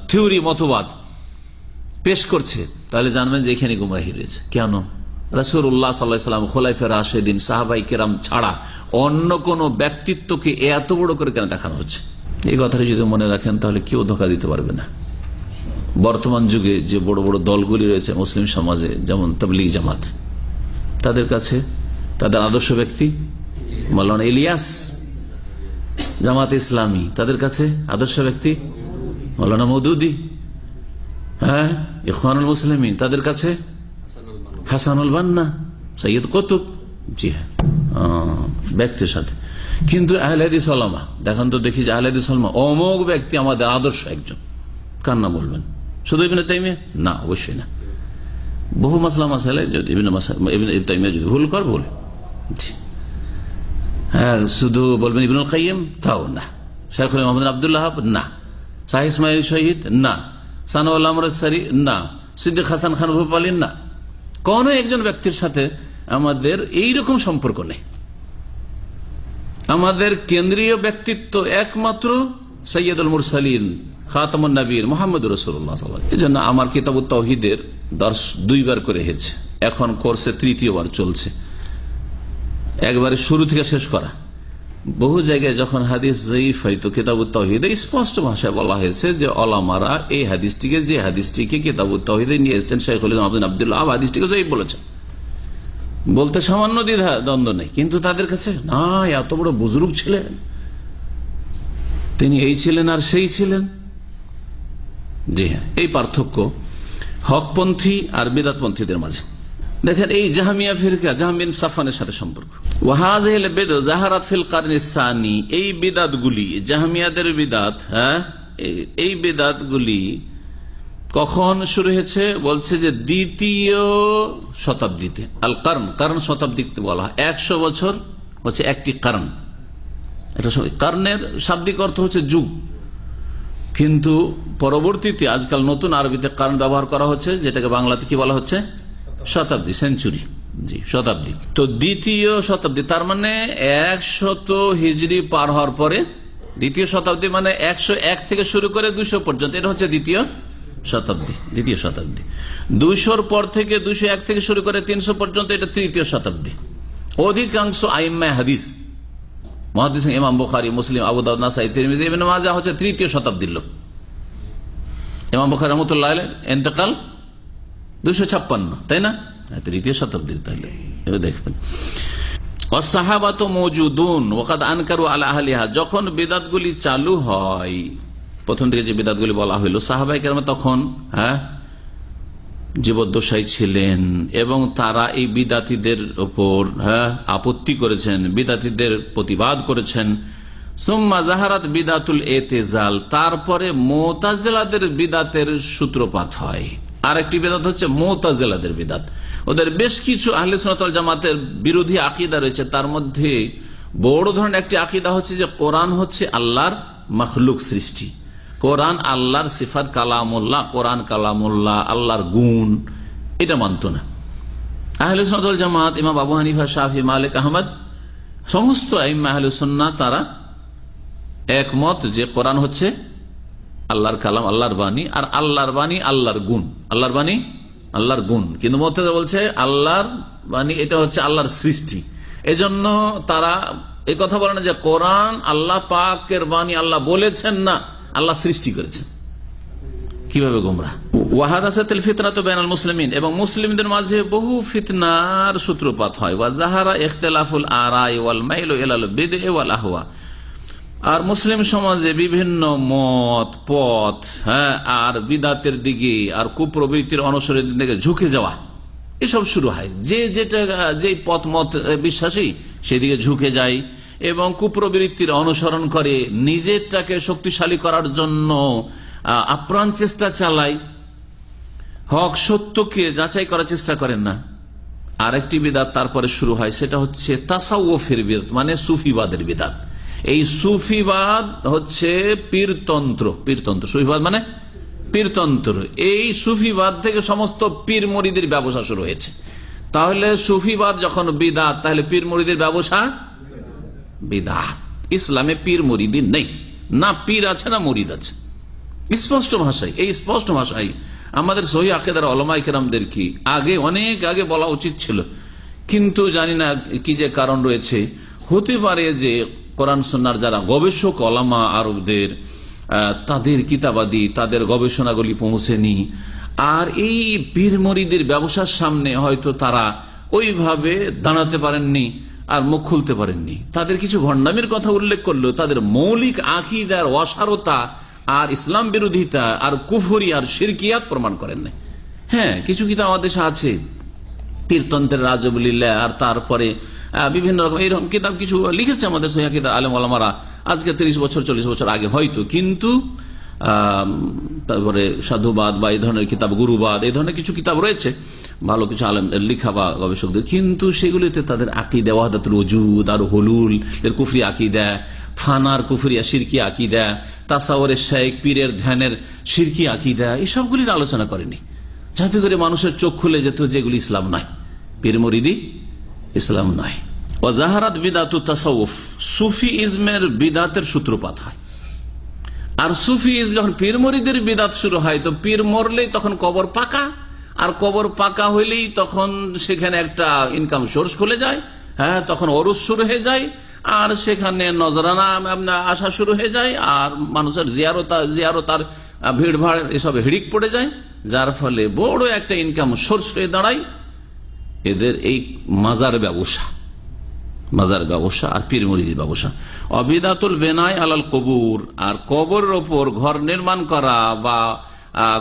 থিওরি মতবাদ পেশ করছে, তাহলে জানবেন যে এখানে গুমরাহি রয়েছে। কেন? রাসূলুল্লাহ সাল্লাল্লাহু আলাইহি ওয়াসাল্লাম, খোলাফায়ে রাশিদিন, সাহাবায়ে কেরাম ছাড়া অন্য কোন ব্যক্তিত্বকে এত বড় করে কেন দেখানো হচ্ছে? এই কথাটি যদি মনে রাখেন তাহলে কেউ ধোঁকা দিতে পারবে না। বর্তমান যুগে যে বড় বড় দলগুলি রয়েছে মুসলিম সমাজে, যেমন তাবলীগ জামাত, তাদের কাছে তাদের আদর্শ ব্যক্তি মাওলানা ইলিয়াস। জামাত ইসলামী, তাদের কাছে আদর্শ ব্যক্তি মাওলানা মওদুদি। হ্যাঁ, ইখওয়ানুল মুসলিমিন, তাদের কাছে হাসানুল বান্না, সৈয়দ কুতুব। জি হ্যাঁ, ব্যক্তির সাথে। কিন্তু আহলে হাদিস ওলামা দেখান তো, দেখি যে আহলে হাদিস ওলামা অমোঘ ব্যক্তি আমাদের আদর্শ একজন, কার নাম বলবেন? শুধু ইবনে তাইমিয়া? না, অবশ্যই না। বহু মাসলা মাসাইলে যদি ইবনে তাইমিয়া যদি ভুল কর, ভুল। হ্যাঁ, শুধু বলবেন ইবনুল কাইয়িম, তাও না। শাইখুল মুহাম্মদ আব্দুল্লাহ, না। শাহ ইসমাইল শহীদ, না। সানাউল আমরসারি, না। সিদ্দিক হাসান খান ভূপালী, না। কোন একজন ব্যক্তির সাথে আমাদের এইরকম সম্পর্ক নেই। আমাদের কেন্দ্রীয় ব্যক্তিত্ব একমাত্র সৈয়দুল মুরসালিন, খাতামুন নবীর মুহাম্মদুর রাসূলুল্লাহ সাল্লাল্লাহু আলাইহি ওয়াসাল্লাম। এজন্য আমার কিতাবুত তাওহীদের দর্শ 2 বার করে হয়েছে, এখন কোর্সে 3য় বার চলছে। একবারে শুরু থেকে শেষ করা। বহু জায়গায় যখন হাদিস যঈফ হয়, তো কিতাবুত তাওহীদে স্পষ্ট ভাষায় বলা হয়েছে যে ওলামারা এই হাদিসটিকে, যে হাদিসটিকে কিতাবুত তাওহীদে নিয়ে এসেছেন শাইখুল ইসলাম আব্দুল্লাহ, হাদিসটিকে যঈফ বলেছেন। বলতে সামান্য দ্বিধা দ্বন্দ্ব নেই, কিন্তু তাদের কাছে না, এত বড় বুজুর্গ ছিলেন, তিনি এই ছিলেন আর সেই ছিলেন। জি হ্যাঁ, এই পার্থক্য হকপন্থী আর বিদআতপন্থীদের মাঝে। দেখেন এই জাহামিয়া ফিরকা জাহামিন সাফানের সাথে সম্পর্ক। ওয়াহাজিল বিদআত যাহারাত ফিল কারনিস সানি, এই বিদআতগুলি জাহামিয়াদের বিদআত, এই বিদআতগুলি কখন শুরু হয়েছে? বলছে যে দ্বিতীয় শতাব্দীতে। আল কারণ, কারণ শতাব্দীতে বলা হয়। 100 বছর হচ্ছে একটি কারণ। এটা কারণের শাব্দিক অর্থ হচ্ছে যুগ, কিন্তু পরবর্তীতে আজকাল নতুন আরবিতে কারণ ব্যবহার করা হচ্ছে, যেটাকে বাংলাতে কি বলা হচ্ছে? শতাব্দী, সেঞ্চুরি। জি, শতাব্দী। তো দ্বিতীয় শতাব্দী তার মানে 100 হিজরি পার হওয়ার পরে দ্বিতীয় শতাব্দী, মানে 101 থেকে শুরু করে 200 পর্যন্ত, এটা হচ্ছে দ্বিতীয় শতাব্দী। দ্বিতীয় শতাব্দী 200-র পর থেকে 201 থেকে শুরু করে 300 পর্যন্ত, এটা তৃতীয় শতাব্দী। অধিকাংশ আইম্মা হাদিস, মুহাদ্দিস ইমাম বুখারী, মুসলিম, আবু দাউদ, নাসাই, তিরমিজি, ইবনে মাজাহ হচ্ছে তৃতীয় শতাব্দীর লোক। ইমাম বুখারী রাহমাতুল্লাহ আলাইহি ইন্তেকাল 256, তাই না? তৃতীয় শতাব্দীর। তাহলে এবার দেখবেন ওয়াসসাহাবাতু মওজুদুন ওয়াকাদ আনকারু আলা আহলিহা, যখন বিদআতগুলি চালু হয়, প্রথম দিকে যে বিদআতগুলি বলা হইল, সাহাবায়ে কেরাম তখন জীবদ্দশায় ছিলেন এবং তারা এই বিদআতীদের উপর আপত্তি করেছেন, বিদআতীদের প্রতিবাদ করেছেন। সুম্মা যাহারাত বিদআতুল ইতিজাল, তারপরে মুতাজিলাদের বিদআতের সূত্রপাত হয়। আরেকটি বিদআত হচ্ছে মুতাজিলাদের বিদআত। ওদের বেশ কিছু আহলে সুন্নাত ওয়াল জামাতের বিরোধী আকীদা রয়েছে। তার মধ্যে বড় ধরনের একটি আকীদা হচ্ছে যে কোরআন হচ্ছে আল্লাহর মাখলুক, সৃষ্টি। কোরআন আল্লাহর সিফাত, কালামুল্লাহ, কোরআন কালামুল্লাহ, আল্লাহর গুণ, এটা মানত না আহলে সুন্নাত ওয়াল জামাত। ইমাম আবু হানিফা, শাফি, মালিক, আহমদ, সমস্ত আইম্মা আহলে সুন্নাহ তারা একমত যে কোরআন হচ্ছে আল্লাহর কালাম, আল্লাহর বাণী, আর আল্লাহর বাণী আল্লাহর গুণ, আল্লাহর বাণী আল্লাহর গুণ। কিন্তু মুতাজিলা বলছে আল্লাহর বাণী এটা হচ্ছে আল্লাহর সৃষ্টি। এজন্য তারা এই কথা বলে না যে কোরআন আল্লাহ পাকের বাণী, আল্লাহ বলেছেন না, আল্লাহ সৃষ্টি করেছেন। কিভাবে গোমরাহ। ওয়াহাদাসাতুল ফিতনাতু বাইনাল মুসলিমিন, এবং মুসলিমদের মাঝে বহু ফিতনার সূত্রপাত হয়। ওয়া যাহারা ইখতিলাফুল আরাই ওয়াল মাইলু ইলাল বিদআ ওয়াল আহওয়া, আর মুসলিম সমাজে বিভিন্ন মত, পথ, আর বিদআতের দিকে আর কুপ্রবৃত্তির অনুসরণের দিকে ঝুঁকে যাওয়া, এসব শুরু হয়। যেই পথ মত বিশ্বাসী সেদিকে ঝুঁকে যায় এবং কুপ্রবৃত্তির অনুসরণ করে, নিজেরটাকে শক্তিশালী করার জন্য আপ্রাণ চেষ্টা চালায়, হক সত্যকে যাচাই করার চেষ্টা করেন না। আরেকটি বিদআত তারপরে শুরু হয়, সেটা হচ্ছে তাসাউফের বিদআত, মানে সুফিবাদের বিদআত। এই সুফিবাদ হচ্ছে পীরতন্ত্র, পীরতন্ত্র, সুফিবাদ মানে পীরতন্ত্র। এই সুফিবাদ থেকে সমস্ত পীর মুরিদের ব্যবসা শুরু হয়েছে। তাহলে সুফিবাদ যখন বিদআত, তাহলে পীর মুরিদের ব্যবসা বিদআত। ইসলামে পীর মুরিদি নেই, না পীর আছে না মুরিদ আছে। স্পষ্ট ভাষায়, এই স্পষ্ট ভাষায় আমাদের সহিহ আকীদার উলামায়ে কেরামদের কি আগে, অনেক আগে বলা উচিত ছিল, কিন্তু জানি না কি যে কারণ রয়েছে। হতে পারে যে কোরআন সুন্নাহর যারা গবেষক ওলামা আরবদের, তাদের কিতাবাদি, তাদের গবেষণাগুলি পৌঁছেনি, আর এই পীর মুরিদের ব্যবসার সামনে হয়তো তারা ওইভাবে দাঁড়াতে পারেননি আর মুখ খুলতে পারেননি। তাদের কিছু ভণ্ডামির কথা উল্লেখ করলেও তাদের মৌলিক আকীদার অসারতা আর ইসলাম বিরোধিতা আর কুফরি আর শিরকিয়াত প্রমাণ করেন নাই। হ্যাঁ, কিছু কিতাব আমাদের দেশে আছে, পীরতন্ত্রের রাজবলিল্লাহ, আর তারপরে বিভিন্ন রকম এইরকম কিতাব কিছু লিখেছে আমাদের সহিহ আকীদার আলেম ওলামারা আজকে 30 বছর 40 বছর আগে হয়তো। কিন্তু তারপরে সাধুবাদ বা এই ধরনের কিতাব, গুরুবাদ, এই ধরনের কিছু কিতাব রয়েছে ভালো কিছু আলেম লেখা বা গবেষকদের, কিন্তু সেগুলিতে তাদের আকীদা ওয়াহদাতুল ওজুদ আর হুলুল এর কুফরি আকীদা, ফানার কুফরিয়া শিরকি আকীদা, তাসাউরের শাইখ পীরের ধ্যানের শিরকি আকীদা, এই সবগুলির আলোচনা করেনি, যাতে করে মানুষের চোখ খুলে যেত যেগুলি ইসলাম নয়, পীর মুরিদি ইসলাম নয়। ওয়াজাহারাত বিদআতু তাসাউফ, সুফি ইজমের বিদআতের সূত্রপাত হয়। আর সুফি ইজম যখন পীর মুরিদের বিদআত শুরু হয়, তো পীর মরলেই তখন কবর পাকা, আর কবর পাকা হইলেই তখন সেখানে একটা ইনকাম সোর্স খুলে যায়। হ্যাঁ, তখন ওরস শুরু হয়ে যায়, আর সেখানে নজরানা আসা শুরু হয়ে যায়, আর মানুষের জিয়ারত আর ভিড় ভাড় এসব হিড়িক পড়ে যায়, যার ফলে বড় একটা ইনকাম সোর্স হয়ে দাঁড়ায় এদের এই মাজার ব্যবসা, মাজার ব্যবসা আর পীর মুরিদের ব্যবসা। অবিদাতুল বেনায় আলাল কবুর, আর কবরের ওপর ঘর নির্মাণ করা বা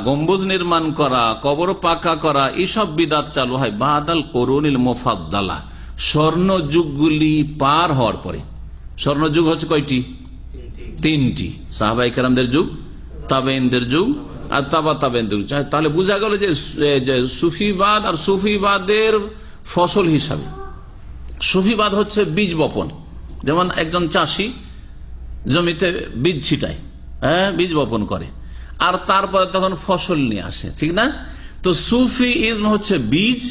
গম্বুজ নির্মাণ করা, কবর পাকা করা, এইসব বিদাত চালু হয় বাদাল করুনিল মুফাদ্দালা, স্বর্ণযুগগুলি পার হওয়ার পরে। স্বর্ণযুগ হচ্ছে কয়টি? তিনটি। সাহাবায়ে কেরামদের যুগ, তাবেঈনদের যুগ আর তাবা তাবেঈনদের যুগ। তাহলে বোঝা গেল যে সুফিবাদ আর সুফিবাদের ফসল হিসাবে, সুফিবাদ হচ্ছে বীজ বপন। যেমন একজন চাষি জমিতে বীজ ছিটায়, বীজ বপন করে, আর তারপরে তখন ফসল নিয়ে আসে, ঠিক না? তো সুফি ইজম হচ্ছে বীজ,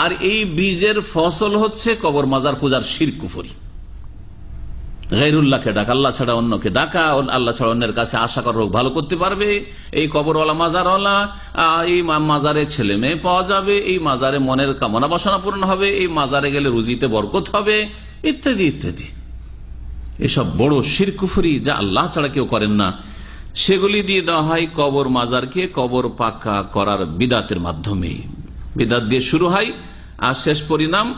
আর এই বীজের ফসল হচ্ছে কবর মাজার পূজার শিরক কুফরি। গায়রুল্লাহকে ডাকা, আল্লাহ ছাড়া অন্যকে ডাকা, আল্লাহ ছাড়া অন্যের কাছে আশা করা রোগ ভালো করতে পারবে, এই কবরওয়ালা মাজারওয়ালা, এই মাজারে ছেলে মেয়ে পাওয়া যাবে, এই মাজারে মনের কামনা বাসনা পূরণ হবে, এই মাজারে গেলে রুজিতে বরকত হবে, ইত্যাদি ইত্যাদি। এসব বড় শিরক কুফরি যা আল্লাহ ছাড়া কেউ করেন না, সেগুলি দিয়ে দেওয়া হয় কবর মাজারকে কবর পাকা করার বিদাতের মাধ্যমে। বিদাত দিয়ে শুরু হয় আর শেষ পরিণাম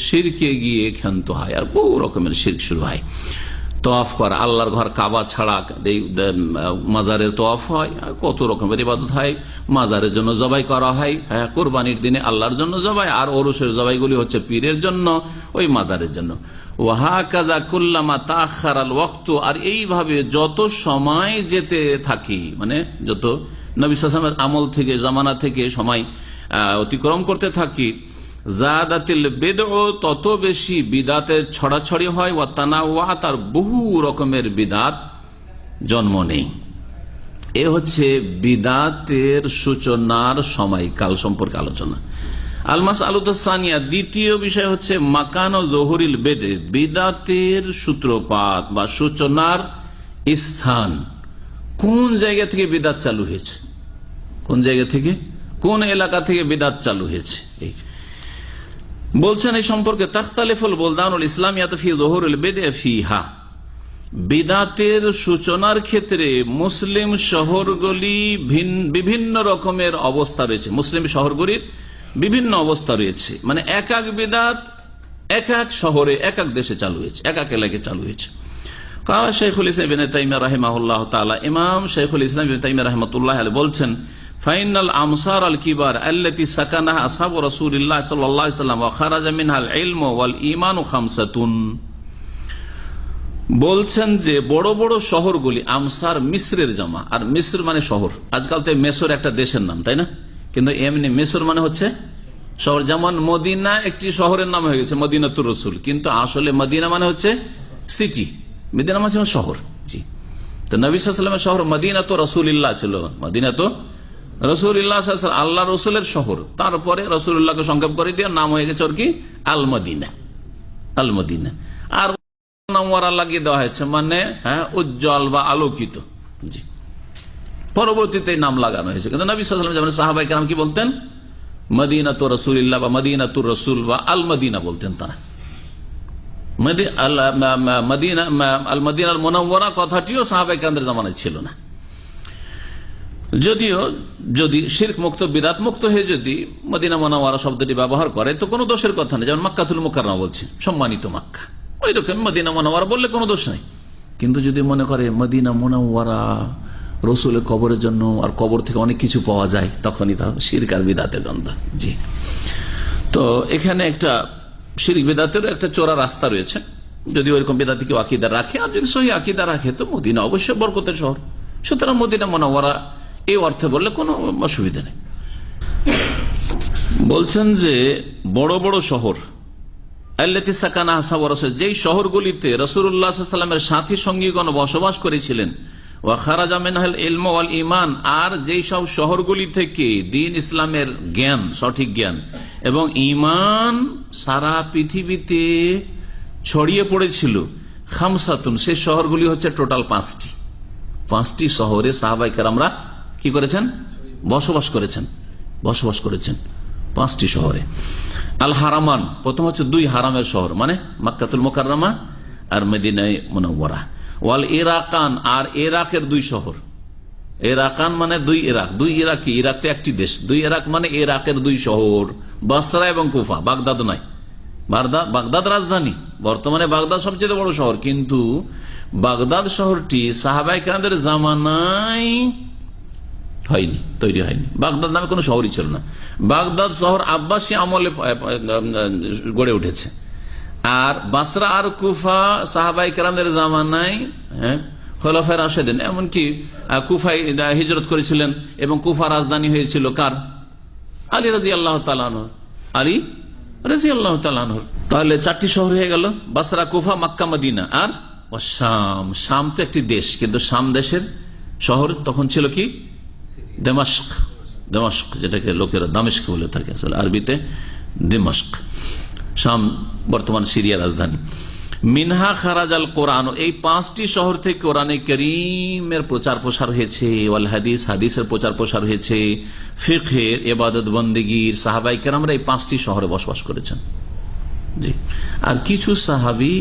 শিরকে গিয়ে ক্ষান্ত হয়, আর বহু রকমের শিরক শুরু হয়। তওয়াফ করা, আল্লাহর ঘর কাবা ছাড়া মাজারের তওয়াফ হয়, আর কত রকমের ইবাদত হয়। মাজারের জন্য জবাই করা হয়, কোরবানির দিনে আল্লাহর জন্য জবাই, আর ওরসের জবাইগুলি হচ্ছে পীরের জন্য, ওই মাজারের জন্য। ওয়াহাকাযা কুল্লামা তাআখারাল ওয়াক্ত, আর এইভাবে যত সময় যেতে থাকি, মানে যত নবী সাল্লাল্লাহু আলাইহি ওয়াসাল্লামের আমল থেকে, জামানা থেকে সময় অতিক্রম করতে থাকি, জাদাতিল বিদউ, তত বেশি বিদাতের ছড়াছড়ি হয়, ওয়া তানাওয়াত, আর বহু রকমের বিদাত জন্ম নেই। এ হচ্ছে বিদাতের সূচনার সময়কাল সম্পর্কে আলোচনা। আল মাসআলাতুস সানিয়া, দ্বিতীয় বিষয় হচ্ছে মাকান ও যুহুরিল বিদআ, বিদাতের সূত্রপাত বা সূচনার স্থান। কোন জায়গা থেকে বিদাত চালু হয়েছে, কোন জায়গা থেকে, কোন এলাকা থেকে বিদাত চালু হয়েছে, বলছেন এই সম্পর্কে তাখতালিফুল বুলদানুল ইসলামিয়াত ফি যুহুরিল বিদআ ফিহা, বিদাতের সূচনার ক্ষেত্রে মুসলিম শহরগুলি বিভিন্ন রকমের অবস্থা রয়েছে। মুসলিম শহরগুলির বিভিন্ন অবস্থা রয়েছে, মানে এক এক বিদাত এক এক শহরে, এক এক দেশে চালু হয়েছে, এক এক এলাকায় চালু হয়েছে। কালা শাইখুল ইসলাম ইবনে তাইমিয়া রাহিমাহুল্লাহ তাআলা, ইমাম শাইখুল ইসলাম ইবনে তাইমিয়া রাহমাতুল্লাহ আলাইহি বলছেন, ফাইনাল আমসার আল কিবার আল্লাতী সাকানাহা আসহাবু রাসূলিল্লাহ সাল্লাল্লাহু আলাইহি ওয়াসাল্লাম ওয়া খারাজা মিনহাল ইলমু ওয়াল ঈমানু খামসাতুন। বলছেন যে বড় বড় শহরগুলি, আমসার মিসরের জামা, আর মিসর মানে শহর। আজকাল তো মেসর একটা দেশের নাম, তাই না? কিন্তু এমনি মিসর মানে হচ্ছে শহর। যেমন মদিনা একটি শহরের নাম হয়ে গেছে, মদিনাতুর রাসূল, কিন্তু আসলে মদিনা মানে হচ্ছে সিটি, মদিনা মানে শহর। জি, তো নবী সাল্লাল্লাহু আলাইহি ওয়াসাল্লামের শহর মদিনাতু রাসূলিল্লাহ ছিল, মদিনাতু রাসূলিল্লাহ সাল্লাল্লাহু আলাইহি ওয়াসাল্লাম, আল্লাহ রাসূলের শহর। তারপরে রাসূলুল্লাহকে সংক্ষেপ করে দিয়ে নাম হয়ে গেছে ওর কি আল মদিনা, আল মদিনা। আর নাম ওরা লাগিয়ে দেওয়া হয়েছে, মানে উজ্জ্বল বা আলোকিত। জি, পরবর্তীতে নাম লাগানো হয়েছে, কিন্তু নবী সাল্লাল্লাহু আলাইহি ওয়াসাল্লাম সাহাবায়ে কেরাম কি বলতেন? মদিনাতু রাসূলিল্লাহ বা মদিনাতুর রাসূল বা আল মদিনা বলতেন তারা। আল মদিনাল মুনাওয়ারা কথাটিও সাহাবায়ে কেরামদের জামানায় ছিল না। যদিও যদি শিরক মুক্ত, বিদাত মুক্ত হয়ে যদি মদিনা মুনাওয়ারা শব্দটি ব্যবহার করে তো কোনো দোষের কথা নেই। যেমন মক্কাতুল মুকাররমা বলছি, সম্মানিত মক্কা, ওই রকম মদিনা মুনাওয়ারা বললে কোনো দোষ নাই। কিন্তু যদি মনে করে মদিনা মুনাওয়ারা রসুলের কবরের জন্য, আর কবর থেকে অনেক কিছু পাওয়া যায়, তখনই তা শিরক আর বিদাতের গন্ধ। জি, তো এখানে একটা শিরক বিদাতেরও একটা চোরা রাস্তা রয়েছে। যদি ওইরকম বিদাতি কেউ আকীদা রাখে, আর যদি সহি আকীদা রাখে, তো মদিনা অবশ্যই বরকতের শহর। সুতরাং মদিনা মুনাওয়ারা এই অর্থে বললে কোনো অসুবিধা নেই। বলছেন যে বড় বড় শহর, আল্লাতী সাকানাহা আসহাবু রাসূল, যেই শহরগুলিতে রাসূলুল্লাহ সাল্লাল্লাহু আলাইহি ওয়াসাল্লামের সাথী সঙ্গীগণ বসবাস করেছিলেন, ওয়া খারাজা মিনহাল ইলমু ওয়াল ঈমান, আর যেই সব শহরগুলি থেকে দ্বীন ইসলামের জ্ঞান, সঠিক জ্ঞান এবং ঈমান সারা পৃথিবীতে ছড়িয়ে পড়েছিল, খামসাতুন, সেই শহরগুলি হচ্ছে টোটাল পাঁচটি শহরে সাহাবায়ে কেরামরা কি করেছেন? বসবাস করেছেন 5টি শহরে। আল হারামান, প্রথম হচ্ছে 2 হারামের শহর, মানে মক্কাতুল মুকাররমা আর মদিনায়ে মুনাওয়ারা। ওয়াল ইরাকান, আর ইরাকের 2 শহর। ইরাকান মানে 2 ইরাক, 2 ইরাকি, ইরাক তো একটি দেশ। 2 ইরাক মানে ইরাকের 2 শহর, বসরা এবং কুফা। বাগদাদ নয়, বাগদাদ রাজধানী, বর্তমানে বাগদাদ সবচেয়ে বড় শহর, কিন্তু বাগদাদ শহরটি সাহাবায়ে কেরামদের জামানায় হয়নি, তৈরি হয়নি। বাগদাদ নামে কোনো শহরই ছিল না। বাগদাদ শহর আব্বাসী আমলে গড়ে উঠেছে। আর বাসরা আর কুফা সাহাবাই কেরামদের জামানায় খোলাফায়ে রাশেদিন, এমনকি কুফায় হিজরত করেছিলেন এবং কুফা রাজধানী হয়েছিল কার? আলী রাদিয়াল্লাহু তাআলা আনহু। আলী রাদিয়াল্লাহু তাআলা আনহু। তাহলে 4টি শহর হয়ে গেল, বাসরা, কুফা, মক্কা, মদিনা আর শাম। শাম তো একটি দেশ, কিন্তু শাম দেশের শহর তখন ছিল কি? দামেস্ক। দামেস্ক, যেটাকে লোকেরা দামেস্ক বলে থাকে, আসলে আরবিতে দামেস্ক। শাম বর্তমান সিরিয়ার রাজধানী। মিনহা খারাজ আল কোরআন, এই 5টি শহর থেকে কোরআনে কারীমের প্রচার প্রসার হয়েছে। ওয়াল হাদিস, হাদিসের প্রচার প্রসার হয়েছে। ফিকহের, ইবাদত বন্দেগীর, সাহাবায়ে কেরামরা এই 5টি শহরে বসবাস করেছেন। জি। আর কিছু সাহাবী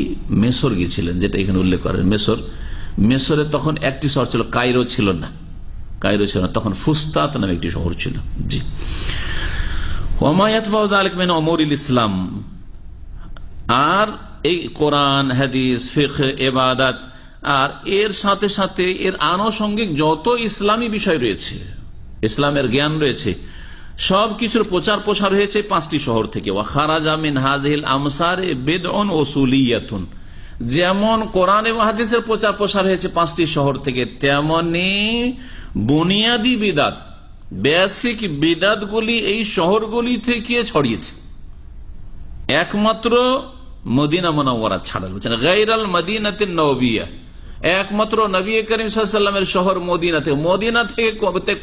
মেসর গিয়েছিলেন, যেটা এখানে উল্লেখ করেন। মেসরে তখন একটি শহর ছিল, কায়রো ছিল না। কায়রো ছিল না, তখন ফুস্তাত নামে একটি শহর ছিল। জি। ওয়া ইয়াতবাউ যালিকা মিন উমুরিল ইসলাম, আর এই কোরআন, হাদিস, ফিকহ, ইবাদত আর এর সাথে সাথে এর আনুষঙ্গিক যত ইসলামী বিষয় রয়েছে, ইসলামের জ্ঞান রয়েছে, সবকিছুর প্রচার প্রসার হয়েছে 5টি শহর থেকে। ওয়া খারাজা মিন হাযিহিল আমসার বিদউন উসুলিয়াতুন, যেমন কোরআন এবং হাদিসের প্রচার প্রসার হয়েছে 5টি শহর থেকে, তেমনি বুনিয়াদি বিদাত, বেসিক বিদাতগুলি এই শহরগুলি থেকে ছড়িয়েছে। একমাত্র মদিনা মুনাওয়ারা ছাড়া, বলছেন গায়রাল মদিনাতিন নববিয়া, একমাত্র নবী করিম সাল্লাল্লাহু আলাইহি ওয়াসাল্লামের শহর মদিনা থেকে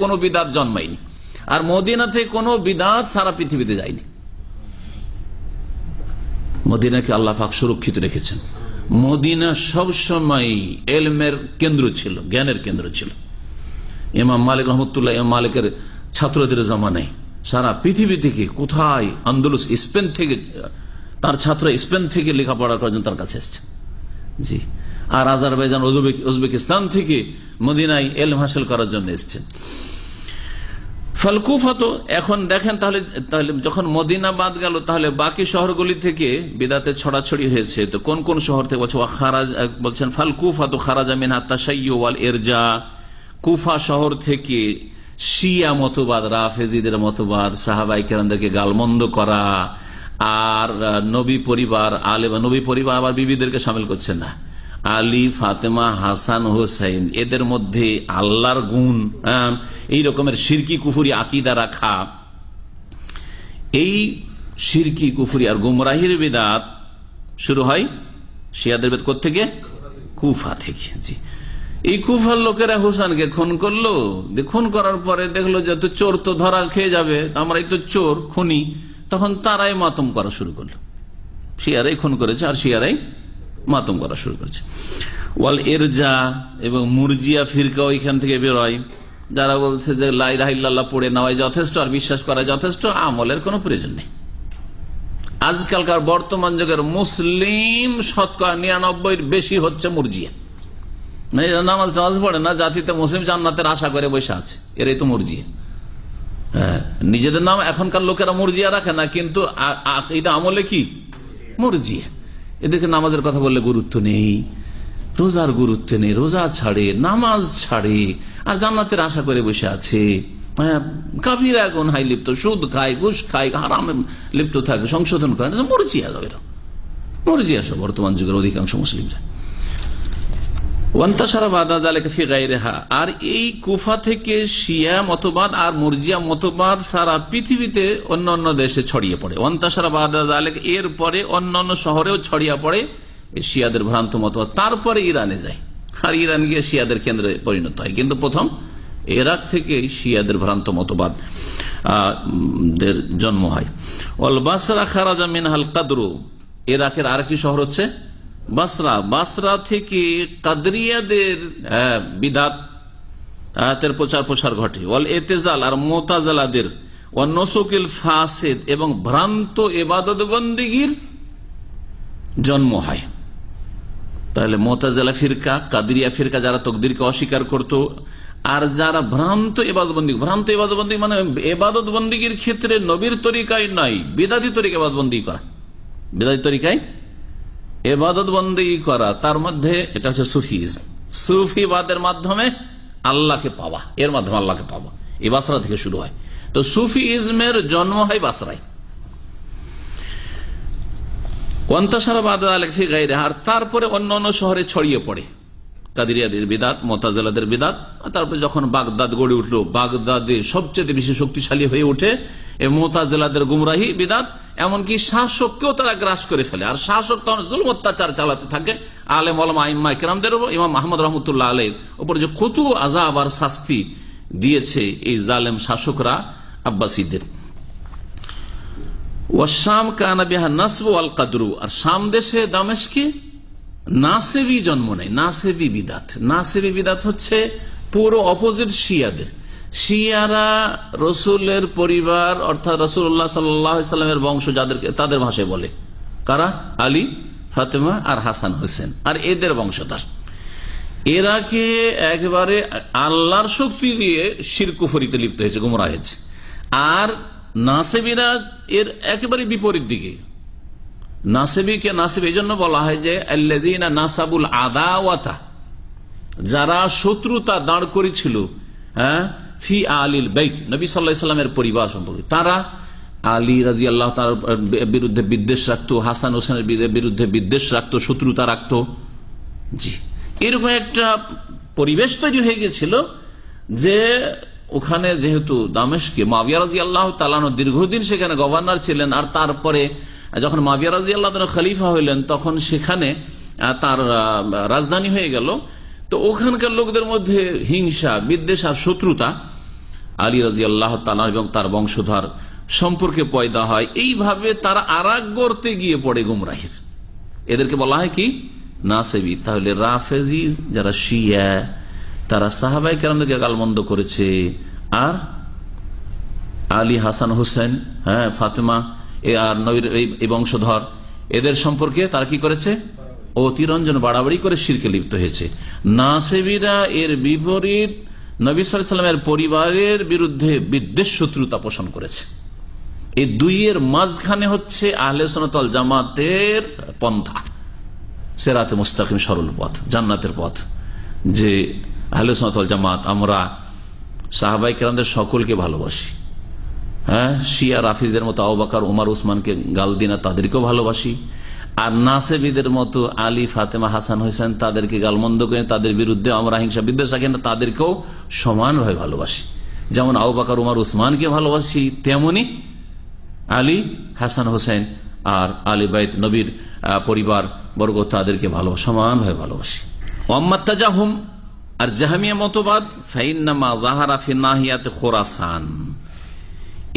কোনো বিদাত জন্মায়নি, আর মদিনা থেকে কোনো বিদাত সারা পৃথিবীতে যায়নি। মদিনাকে আল্লাহ পাক সুরক্ষিত রেখেছেন। মদিনা সবসময় ইলমের কেন্দ্র ছিল, জ্ঞানের কেন্দ্র ছিল। ইমাম মালিক রহমতুল্লাহ, ইমাম মালিকের ছাত্রদের জামানায় সারা পৃথিবী থেকে, কোথায়, আন্দোলস, স্পেন থেকে, তার ছাত্র স্পেন থেকে লেখাপড়া করার জন্য তার কাছে এসছেন। জি। আর আজারবাইজান, উজবেকিস্তান থেকে মদিনায় ইলম হাসিল করার জন্য এসছেন। ফালকুফা, তো এখন দেখেন তাহলে যখন মদিনা বাদ গেল, তাহলে বাকি শহরগুলি থেকে বিদাতে ছড়াছড়ি হয়েছে। তো কোন কোন শহর থেকে বলছেন ফালকুফা তো খারাজা মিনহা তাশাইয়্যু ওয়াল ইরজা, কুফা শহর থেকে শিয়া মতবাদ, রাফেজিদের মতবাদ, সাহাবায়ে কেরামদেরকে গালমন্দ করা, আর নবী পরিবার, নবী পরিবার আবার বিবিদেরকে শামিল করছে না, আলী, ফাতেমা, হাসান, হোসাইন, এদের মধ্যে আল্লাহর গুণ, এই রকমের শিরকি কুফরি আকীদা রাখা, এই শিরকি কুফরি আর গুমরাহির বিদআত শুরু হয় শিয়াদের বিদআত কোত্থেকে? কুফা থেকে। জি। এই কুফার লোকেরা হোসেনকে খুন করলো, খুন করার পরে দেখলো যে তো চোর তো ধরা খেয়ে যাবে, আমরাই তো চোর, খুনি, তখন তারাই মাতম করা শুরু করলো। শিয়ারাই খুন করেছে আর শিয়ারাই মাতম করা শুরু করেছে। ওয়াল ইরজা, এবং মুরজিয়া ফিরকা ওইখান থেকে বেরোয়, যারা বলছে যে লা ইলাহা ইল্লাল্লাহ পড়ে নেওয়াই যথেষ্ট আর বিশ্বাস করা যথেষ্ট, আমলের কোনো প্রয়োজন নেই। আজকালকার বর্তমান যুগের মুসলিম শতকরা 99 বেশি হচ্ছে মুরজিয়া। নামাজ টামাজ পড়ে না, জাতিতে মুসলিম জান্নাতের আশা করে বসে আছে, এরাই তো মুরজিয়া। নিজেদের নাম এখনকার লোকেরা মুরজিয়া রাখে না, কিন্তু আকীদা আমলে কি মুরজিয়া। এদেরকে নামাজের কথা বললে গুরুত্ব নেই, রোজার গুরুত্ব নেই, রোজা ছাড়ে, নামাজ ছাড়ে, আর জান্নাতের আশা করে বসে আছে। কাফিরা এখন হাই লিপ্ত, সুদ খায়, ঘুষ খায়, হারামে লিপ্ত থাকে, সংশোধন করে, মুরজিয়া যাবে, মুরজিয়া সব বর্তমান যুগের অধিকাংশ মুসলিমরা। আর এই কুফা থেকে শিয়া মতবাদ আর মুরজিয়া মতবাদ সারা পৃথিবীতে অন্যান্য দেশে ছড়িয়ে পড়ে। এর পরে অন্যান্য শহরেও ছড়িয়ে পড়ে শিয়াদের ভ্রান্ত মতবাদ, তারপরে ইরানে যায়, আর ইরান গিয়ে শিয়াদের কেন্দ্রে পরিণত হয়। কিন্তু প্রথম ইরাক থেকে শিয়াদের ভ্রান্ত মতবাদ জন্ম হয়। ওয়াল বাসরা খারাজা মিনহাল কাদরু, ইরাকের আরেকটি শহর হচ্ছে বাসরা। বাসরা থেকে কাদরিয়াদের বিদআতের প্রচার প্রসার ঘটে। ওয়াল ইতিজাল, আর মুতাজিলাদের, ওয়ান নুসুকিল ফাসিদ, এবং ভ্রান্ত ইবাদত বন্দেগীর জন্ম হয়। তাহলে মুতাজিলা ফিরকা, কাদরিয়া ফিরকা, যারা তাকদীরকে অস্বীকার করত, আর যারা ভ্রান্ত ইবাদতবন্দি, ভ্রান্ত ইবাদতবন্দি মানে ইবাদত বন্দেগীর ক্ষেত্রে নবীর তরিকায় নাই, বিদাতি তরিকা ইবাদতবন্দি করা, বিদাতি তরিকায় ইবাদত বন্দেগী করা, তার মধ্যে এটা হচ্ছে সুফিজম। সুফিবাদের মাধ্যমে আল্লাহকে পাওয়া, এর মাধ্যমে আল্লাহকে পাওয়া, এই বাসরা থেকে শুরু হয়। তো সুফি ইজমের জন্ম হয় বাসরায়। আর তারপরে অন্য অন্য শহরে ছড়িয়ে পড়ে কাদিরিয়াদের বিদাত, মুতাজিলাদের বিদাত। তারপরে যখন বাগদাদ গড়ে উঠলো, বাগদাদে সবচেয়ে বেশি শক্তিশালী হয়ে ওঠে এই মুতাজিলাদের গুমরাহি বিদাত, এমনকি শাসককেও তারা গ্রাস করে ফেলে। আর শাসক তখন জুলম অত্যাচার চালাতে থাকে আলেম ওলামা ইম্মা কিরামদের উপর। ইমাম আহমদ রহমতুল্লাহ আলাইহির উপর যে কত আযাব আর শাস্তি দিয়েছে এই জালেম শাসকরা আব্বাসীদের। ওয়াশাম কানা বিহা নাসব ওয়াল কদরু, আর শাম দেশে দামেস্কে নাসেবি জন্ম নেয়। নাসেবি বিদাত, নাসেবি বিদাত হচ্ছে পুরো অপোজিট শিয়াদের। শিয়ারা রসুলের পরিবার অর্থাৎ রসুল্লাহ সাল্লামের বংশ যাদেরকে, তাদের ভাষায় বলে কারা? আলী, ফাতেমা আর হাসান হোসেন, আর এদের বংশধর। এরাকে একবারে আল্লাহর শক্তি দিয়ে শিরক কুফরিতে লিপ্ত হয়েছে, গুমরাহ হয়েছে। আর নাসেবিরা এর একেবারে বিপরীত দিকে। নাসেবিকে নাসেব এই জন্য বলা হয় যে আল্লাযীনা নাসাবুল আদাওয়াতা, যারা শত্রুতা দাঁড় করেছিল ফি আলিল বাইত, নবী সাল্লাল্লাহু আলাইহি সাল্লামের পরিবার সম্পর্কে। তারা আলী রাদিয়াল্লাহু তাআলার বিরুদ্ধে বিদ্বেষ রাখতো, হাসান হোসেনের বিরুদ্ধে বিদ্বেষ রাখতো, শত্রুতা রাখতো। জি, এরকম একটা পরিবেশ তৈরি হয়ে গেছিল যে ওখানে যেহেতু দামেস্কে মুআবিয়া রাদিয়াল্লাহু তাআলা দীর্ঘদিন সেখানে গভর্নর ছিলেন, আর তারপরে যখন মুআবিয়া রাদিয়াল্লাহু তাআলা খলিফা হইলেন তখন সেখানে তার রাজধানী হয়ে গেল। তো ওখানকার লোকদের মধ্যে হিংসা, বিদ্বেষ আর শত্রুতা আলী রাদিয়াল্লাহু তাআলা এবং তার বংশধর সম্পর্কে পয়দা হয়। এইভাবে তারা আরাক গর্তে গিয়ে পড়ে গুমরাহির। এদেরকে বলা হয় কি? নাসেবি। তাহলে রাফেজি যারা শিয়া, তারা সাহাবায়ে কেরামদেরকে গালমন্দ করেছে, আর আলী, হাসান হোসেন, ফাতেমা আর নবীর এই বংশধর, এদের সম্পর্কে তারা কি করেছে? অতিরঞ্জন, বাড়াবাড়ি করে শিরকে লিপ্ত হয়েছে। নাসেবিরা এর বিপরীত নবী সাল্লাল্লাহু আলাইহি ওয়াসাল্লামের পরিবারের বিরুদ্ধে বিদ্বেষ, শত্রুতা পোষণ করেছে। এই দুইয়ের মাঝখানে হচ্ছে আহলে সুন্নাত ওয়াল জামাতের পন্থা, সিরাতে মুস্তাকিম, সরল পথ, জান্নাতের পথ। যে আহলে সুন্নাত ওয়াল জামাত আমরা সাহাবায়ে কেরামদের সকলকে ভালোবাসি, শিয়া রাফিজদের মতো আবু বকর, ওমর, উসমানকে গাল দিনা তাদেরকেও ভালোবাসি। আর নাসেবিদের মতো আলী, ফাতেমা, হাসান হোসেন তাদেরকে গালমন্দ করে তাদের বিরুদ্ধে আমরা হিংসা বিদ্বেষ রাখি না, তাদেরকেও সমানভাবে ভালোবাসি। যেমন আবু বকর, ওমর, উসমানকে ভালোবাসি, তেমনি আলী, হাসান হোসেন আর আলী বাইত, নবীর পরিবার বর্গ, তাদেরকে সমানভাবে ভালোবাসি। ওয়াম্মাত তাজাহুম, আর জাহমিয়া মতবাদ, ফাইন্নামা যাহারা ফি নাহিয়াত খোরাসান,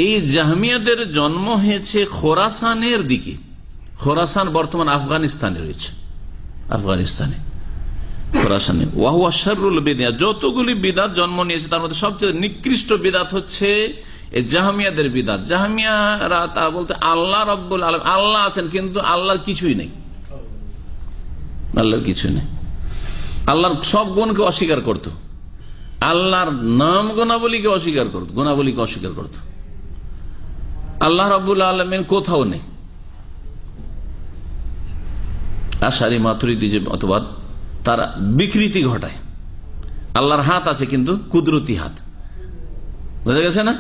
এই জাহমিয়াদের জন্ম হয়েছে খোরাসানের দিকে। খোরাসান বর্তমান আফগানিস্তানে রয়েছে, আফগানিস্তানে খোরাসানে। ওয়াহুয়া শাররুল বিদআত, যতগুলি বিদআত জন্ম নিয়েছে তার মধ্যে সবচেয়ে নিকৃষ্ট বিদআত হচ্ছে এই জাহমিয়াদের বিদআত। জাহমিয়ারা তা বলতে আল্লাহ রাব্বুল আলামিন, আল্লাহ আছেন কিন্তু আল্লাহর কিছুই নেই, আল্লাহর কিছুই নেই। আল্লাহর সব গুণকে অস্বীকার করত, আল্লাহর নাম গুণাবলীকে অস্বীকার করত, গুণাবলীকে অস্বীকার করত। আল্লাহ রাব্বুল আলামিন কোথাও নেই। আশারি মাতুরিদি যে মতবাদ, তারা বিকৃতি ঘটায়। আল্লাহর হাত আছে কিন্তু কুদরতি হাত, বুঝা গেছে না?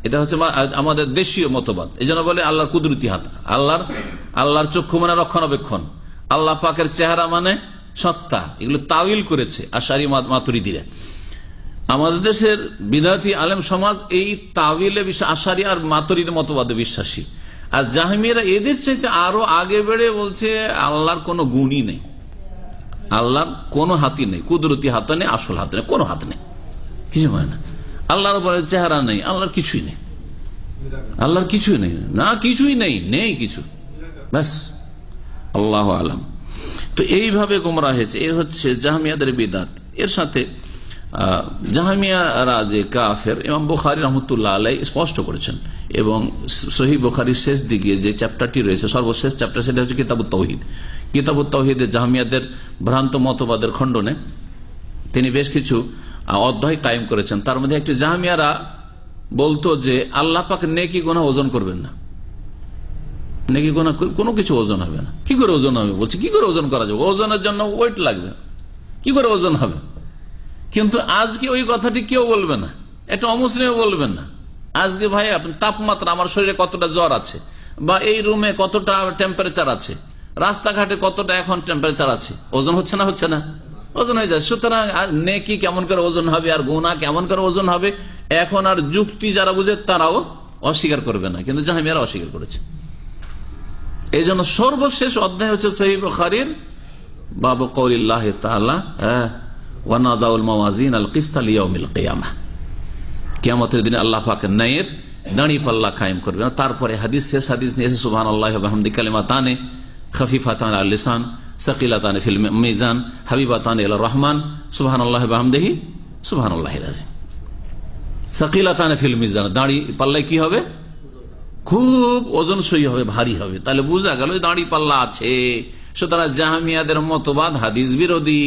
এটা হচ্ছে আমাদের দেশীয় মতবাদ। এই জন্য বলে আল্লাহর কুদরতি হাত, আল্লাহর চক্ষু মানে রক্ষণাবেক্ষণ, আল্লাহ পাকের চেহারা মানে সত্তা। এগুলো তাওয়িল করেছে আশারি মাতুরিদিরা। আমাদের দেশের বিদাতি আলেম সমাজ এই তাওয়িলে আশারি আর মাতুরিদি মতবাদে বিশ্বাসী। আর জাহমিয়ারা এদের চাইতে আরো আগে বেড়ে বলছে আল্লাহর কোনো গুণই নেই, আল্লাহর কোনো হাতই নেই, কুদরতি হাত নেই, আসল হাত নেই, কোনো হাত নেই, কিছু মানে না। আল্লাহর উপরে চেহারা নেই, আল্লাহর কিছুই নেই, আল্লাহর কিছুই নেই, না কিছুই নেই, নেই কিছু, ব্যাস। আল্লাহু আলাম। তো এইভাবে গোমরাহ হয়েছে। এ হচ্ছে জাহমিয়াদের বিদআত। এর সাথে জাহমিয়ারা যে কাফের, ইমাম বুখারী রাহমাতুল্লাহ আলাইহি স্পষ্ট করেছেন, এবং সহিহ বুখারীর শেষ দিকে যে চ্যাপ্টারটি রয়েছে, সর্বশেষ চ্যাপ্টার, সেটা হচ্ছে কিতাবুত তাওহীদ। কিতাবুত তাওহীদে জাহমিয়াদের ভ্রান্ত মতবাদের খণ্ডনে তিনি বেশ কিছু অধ্যায় কায়েম করেছেন। তার মধ্যে একটি, জাহমিয়ারা বলতো যে আল্লাহ পাক নেকি গুনাহ ওজন করবেন না, নেকি গুনাহ কোনো কিছু ওজন হবে না। কি করে ওজন হবে? বলছে কি করে ওজন করা যাবে? ওজনের জন্য ওয়েট লাগবে, কি করে ওজন হবে? কিন্তু আজকে ওই কথাটি কেউ বলবে না, একটা অমুসলিমে বলবেন না আজকে ভাই তাপমাত্রা আমার শরীরে কতটা জ্বর আছে, বা এই রুমে কতটা টেম্পারেচার আছে, রাস্তাঘাটে কতটা এখন টেম্পারেচার আছে, ওজন হচ্ছে না? হচ্ছে না, ওজন হয়ে যায়। সুতরাং নেকি কেমন করে ওজন হবে আর গুনাহ কেমন করে ওজন হবে, এখন আর যুক্তি যারা বুঝে তারাও অস্বীকার করবে না, কিন্তু জাহামিয়ারা অস্বীকার করেছে। এই জন্য সর্বশেষ অধ্যায় হচ্ছে সহিহ বুখারীর বাবু কওলিল্লাহি তাআলা ওয়া নাযাউল মাওয়াজিন আল কিসতা লিয়াউমিল কিয়ামাহ, কিয়ামতের দিনে আল্লাহ পাক ন্যায়ের দাঁড়ি পাল্লা কায়েম করবেন। তারপরে হাদিস, শেষ হাদিস নিয়ে এসে সুবহানাল্লাহি ওয়া বিহামদিহি কালিমাতানে খাফিফাতান আল লিসান সাকিলাতান ফিল মিজান হাবিবাতান ইলার রহমান সুবহানাল্লাহি ওয়া বিহামদিহি সুবহানাল্লাহিল আযীম। সাকিলাতান ফিল মিজান, দাঁড়ি পাল্লায় কি হবে? খুব ওজনসই হবে, ভারী হবে। তাহলে বোঝা গেল দাঁড়ি পাল্লা আছে। সুতরাং জাহামিয়াদের মতবাদ হাদিস বিরোধী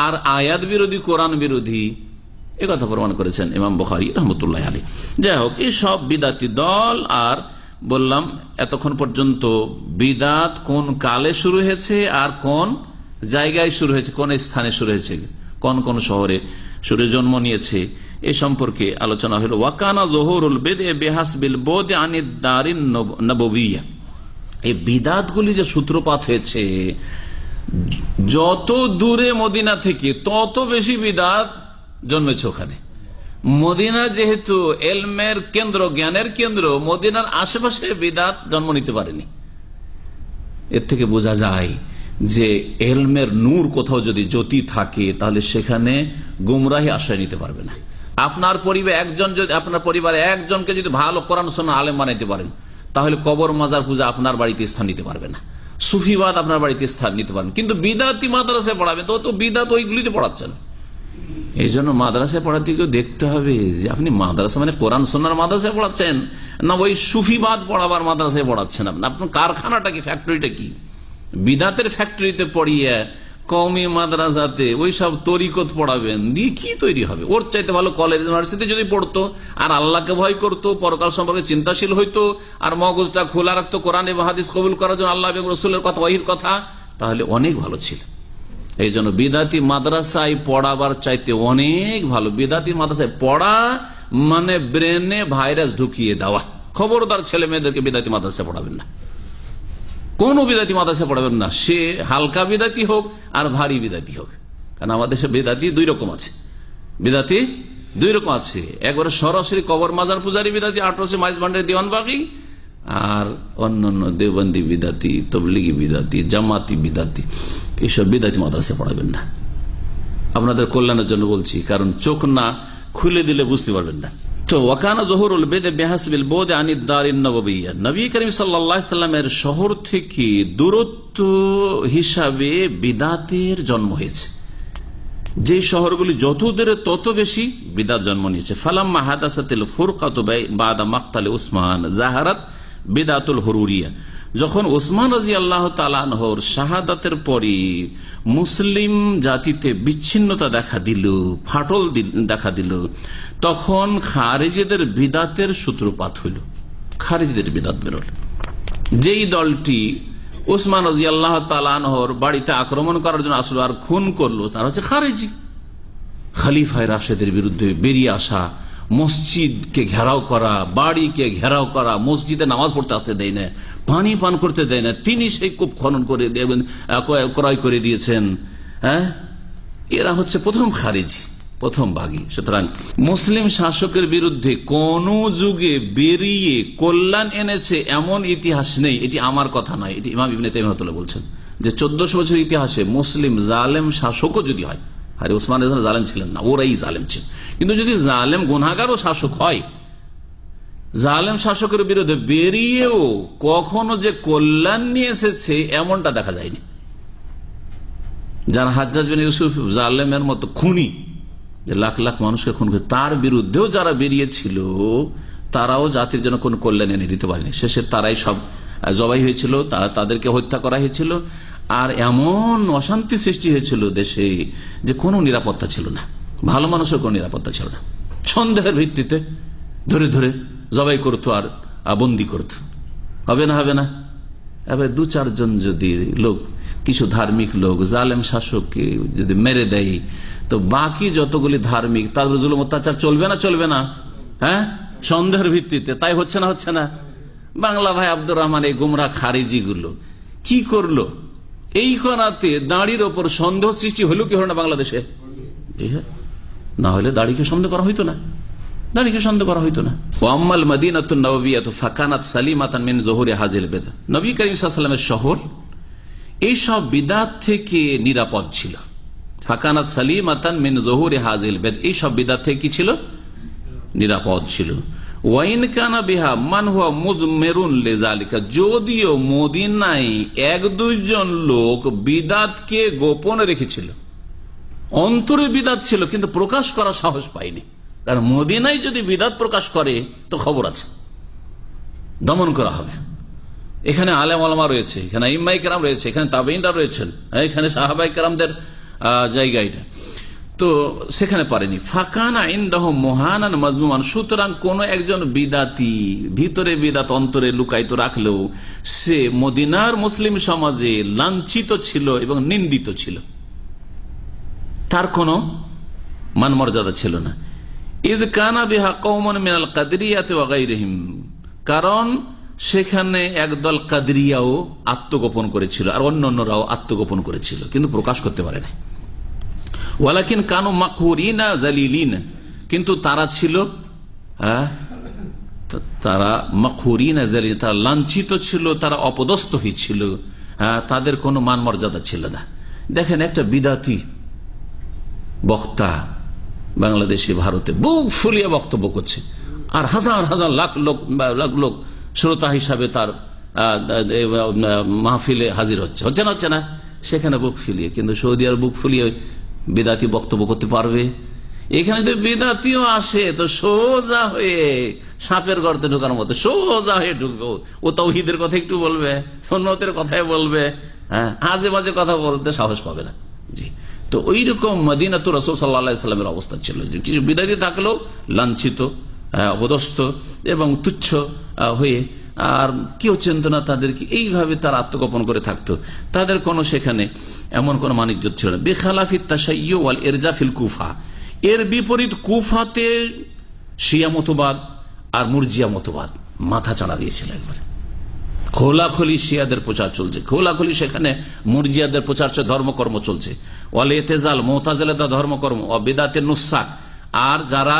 আর আয়াত বিরোধী, কোরআন বিরোধী, এ কথা প্রমাণ করেছেন ইমাম বুখারী রাহমাতুল্লাহি আলাইহি। যাই হোক, এই সব বিদাতি দল। আর বললাম এতক্ষণ পর্যন্ত বিদাত কোন কালে শুরু হয়েছে আর কোন জায়গায় শুরু হয়েছে, কোন স্থানে শুরু হয়েছে, কোন কোন শহরে শুরু জন্ম নিয়েছে, এ সম্পর্কে আলোচনা হলো। ওয়াকানা যুহুরুল বিদআ বিহাসবিল বুদ আনিদ দারিন নববিয়্যা, এই বিদাতগুলি যে সূত্রপাত হয়েছে, যত দূরে মদিনা থেকে তত বেশি বিদাত জন্মেছে ওখানে। মদিনা যেহেতু এলমের কেন্দ্র, জ্ঞানের কেন্দ্র, মদিনার আশেপাশে বিদাত জন্ম নিতে পারেনি। এর থেকে বোঝা যায় যে এলমের নূর কোথাও যদি জ্যোতি থাকে তাহলে সেখানে গুমরাহি আশ্রয় নিতে পারবে না। আপনার পরিবারে একজনকে যদি ভালো কোরআন শোনা আলেম বানাইতে পারেন, তাহলে কবর মাজার পূজা আপনার বাড়িতে স্থান নিতে পারবে না, সুফিবাদ আপনার বাড়িতে স্থান নিতে পারবেন। কিন্তু বিদাতি মাদ্রাসায় পড়াবেন তো বিদাত ওইগুলিতে পড়াচ্ছেন। এই জন্য মাদ্রাসায় পড়াতে গিয়ে দেখতে হবে যে আপনি মাদ্রাসা মানে কোরআন সুন্নাহর মাদ্রাসায় পড়াচ্ছেন না ওই সুফিবাদ পড়াবার মাদ্রাসায় পড়াচ্ছেন। আপনার কারখানাটা কি, ফ্যাক্টরিটা কি? বিদাতের ফ্যাক্টরিতে পড়িয়ে কওমি মাদ্রাসাতে ওই সব তরিকত পড়াবেন, দিয়ে কি তৈরি হবে? ওর চাইতে ভালো কলেজ ইউনিভার্সিটি যদি পড়তো আর আল্লাহকে ভয় করতো, পরকাল সম্পর্কে চিন্তাশীল হইতো, আর মগজটা খোলা রাখতো কোরআন এবং হাদিস কবুল করার জন্য, আল্লাহ এবং রাসূলের কথা, ওয়াহির কথা, তাহলে অনেক ভালো ছিল। এই জন্য বিদাতি মাদ্রাসায় পড়াবার চাইতে অনেক ভালো বিদাতি মাদ্রাসায় পড়া মানে ব্রেনে ভাইরাস ঢুকিয়ে দেওয়া। খবরদার ছেলে মেয়েদেরকে বিদাতি মাদ্রাসায় পড়াবেন না, কোন বিদাতি মাদ্রাসায় পড়াবেন না, সে হালকা বিদাতি হোক আর ভারী বিদাতি হোক। কারণ আমাদের দেশে বিদাতি দুই রকম আছে, বিদাতি দুই রকম আছে। একবারে সরাসরি কবর মাজার পূজারী বিদাতি, 1800 মাইজ ভান্ডারি দেওয়ানবাগী, আর অন্যান্য দেওবন্দি বিদাতি, তবলিগি বিদাতি, জামাতি বিদাতি, এইসব বিদাতি মাদ্রাসায় পড়াবেন না। আপনাদের কল্যাণের জন্য বলছি, কারণ চোখ না খুলে দিলে বুঝতে পারবেন না। তো ওয়াকানা যুহুরুল বিদআ বিহাসবিল বুদ আনিদ দারিন নববিয়্যা, নবী করিম সাল্লাল্লাহু আলাইহি সাল্লামের শহর থেকে দূরত্ব হিসাবে বিদাতের জন্ম হয়েছে। যে শহরগুলি যত দূরে তত বেশি বিদাত জন্ম নিয়েছে। ফালাম্মা হাদাসাতিল ফুরকাতু বাদা মাকতাল উসমান জাহারাত বিদাতুল হুরুরিয়া, যখন উসমান রাদিয়াল্লাহু তাআলা আনহুর শাহাদাতের পরে মুসলিম জাতিতে বিচ্ছিন্নতা দেখা দিল, ফাটল দেখা দিল, তখন খারিজিদের বিদাতের সূত্রপাত হইল, খারিজিদের বিদাত বেরোল। যেই দলটি উসমান রাদিয়াল্লাহু তাআলা আনহুর বাড়িতে আক্রমণ করার জন্য আসলো আর খুন করলো, তারা হচ্ছে খারিজি। খলিফায়ে রাশেদের বিরুদ্ধে বেরিয়ে আসা, মসজিদকে ঘেরাও করা, বাড়িকে ঘেরাও করা, মসজিদে নামাজ পড়তে আসতে দেয় না, পানি পান করতে দেয় না, তিনি সেই কূপ খনন করে ক্রয় করে দিয়েছেন। এরা হচ্ছে প্রথম খারিজি, প্রথম বাগী। সুতরাং মুসলিম শাসকের বিরুদ্ধে কোন যুগে বেরিয়ে কল্যাণ এনেছে এমন ইতিহাস নেই। এটি আমার কথা নয়, এটি ইমাম ইবনে তাইমিয়াহ বলছেন যে 1400 বছর ইতিহাসে মুসলিম জালেম শাসকও যদি হয়, আরে ওসমান জালেম ছিলেন না, ওরাই জালেম ছিল, কিন্তু যদি জালেম গুনাহগার ও শাসক হয়, জালেম শাসকের বিরুদ্ধে বেরিয়েও কখনো যে কল্যাণ নিয়ে এসেছে এমনটা দেখা যায়নি। যারা হাজ্জাজ বিন ইউসুফ জালেমের মতো খুনি, যে লাখ লাখ মানুষকে খুন করে, তার বিরুদ্ধেও যারা বেরিয়েছিল তারাও জাতির জন্য কোন কল্যাণ এনে দিতে পারেনি। শেষে তারাই সব জবাই হয়েছিল, তাদেরকে হত্যা করা হয়েছিল, আর এমন অশান্তি সৃষ্টি হয়েছিল দেশে যে কোনো নিরাপত্তা ছিল না, ভালো মানুষের কোনো নিরাপত্তা ছিল না। সন্দেহের ভিত্তিতে ধরে ধরে জবাই করতো আর বন্দি করতো। হবে না, হবে না। এবার 2-4 জন যদি লোক কিছু ধার্মিক লোক জালেম শাসককে যদি মেরে দেয়, তো বাকি যতগুলি ধার্মিক তার জুলুম অত্যাচার চলবে না চলবে না? হ্যাঁ, সন্দেহের ভিত্তিতে। তাই হচ্ছে না হচ্ছে না? বাংলা ভাই আব্দুর রহমান এই গুমরা খারিজি গুলো কি করলো? এই করাতে দাড়ির ওপর সন্দেহ সৃষ্টি হলো কি হলো না বাংলাদেশে? না হলে দাড়িকে সন্দেহ করা হইতো না, দাড়িকে সন্দেহ করা হইতো না। ওয়াম্মাল মদিনাতুন নববিয়াতু ফাকানাত সালিমাতান মিন যুহুরি হাযিল বিদআহ। নবী করিম সাল্লাল্লাহু আলাইহি ওয়াসাল্লামের শহর এই সব বিদআত থেকে নিরাপদ ছিল। ফাকানাত সালিমাতান মিন যুহুরি হাযিল বিদআহ, এই সব বিদআত থেকে কি ছিল? নিরাপদ ছিল। ওয়াইন কানা বিহা মান হুয়া মুজমিরুন লিযালিকা, যদিও মদিনায় এক দুইজন লোক বিদআতকে গোপন রেখেছিল, অন্তরে বিদআত ছিল কিন্তু প্রকাশ করার সাহস পায়নি। কারণ মদিনায় যদি বিদআত প্রকাশ করে তো খবর আছে, দমন করা হবে। এখানে আলেম ওলামা রয়েছে, এখানে ইমাম কেরাম রয়েছে, এখানে তাবেঈনরা রয়েছেন, এখানে সাহাবায়ে কেরামদের জায়গা এটা, তো সেখানে পারেনি। ফাকানা ইনদাহু মুহানান মাজমুমান, সুতরাং কোন একজন বিদাতি ভিতরে বিদাত অন্তরে লুকায়িত রাখলেও সে মদিনার মুসলিম সমাজে লাঞ্ছিত ছিল এবং নিন্দিত ছিল, তার কোনো মান মর্যাদা ছিল না। ইয কানা বিহা কওমুন মিনাল কাদরিয়াতি ওয়া গায়রিহিম, কারণ সেখানে একদল কাদরিয়াও আত্মগোপন করেছিল আর অন্যান্যরাও আত্মগোপন করেছিল, কিন্তু প্রকাশ করতে পারে না। ওয়ালাকিন কানু মাকহুরিনা যালিলিনা, কিন্তু তারা ছিল তারা মাকহুরিনা যালিলিন, তারা লাঞ্ছিত ছিল, তারা অপদস্থ হয়েছিল, তাদের কোনো মান মর্যাদা ছিল না। দেখেন একটা বিদাতি বক্তা বাংলাদেশে ভারতে বুক ফুলিয়ে বক্তব্য করছে, আর হাজার হাজার লাখ লোক শ্রোতা হিসাবে তার মাহফিলে হাজির হচ্ছে না হচ্ছে না? সেখানে বুক ফুলিয়ে, কিন্তু সৌদি আর বুক ফুলিয়ে বিদাতি বক্তব্য করতে পারবে? এখানে যদি বিদাতিও আসে তো সোজা হয়ে সাপের গর্তে ঢোকার মতো সোজা হয়ে ঢুকবে। ও তাওহীদের কথা একটু বলবে, সুন্নতের কথাই বলবে, আজে বাজে কথা বলতে সাহস পাবে না। জি, তো ওই রকম মদিনাতুর রাসূল সাল্লাল্লাহু আলাইহি সাল্লামের অবস্থা ছিল যে কিছু বিদাতি থাকলেও লাঞ্ছিত, অপদস্থ এবং তুচ্ছ হয়ে, আর কেউ চিনত না তাদেরকে, এইভাবে তারা আত্মগোপন করে থাকতো, তাদের কোনো সেখানে এমন কোন মানিজ্য ছিল না। বেখালাফি তাশাইয়্যু ওয়াল ইরজা ফিল কুফা, এর বিপরীত কুফাতে শিয়া মতবাদ আর মুরজিয়া মতবাদ মাথা চাড়া দিয়েছিল একবারে। খোলাখুলি শিয়াদের প্রচার চলছে, খোলাখুলি সেখানে মুরজিয়াদের প্রচার ধর্মকর্ম চলছে। ওয়াল ইতিজাল মুতাজিলাদের ধর্মকর্ম, বিদআতে নুসাক, আর যারা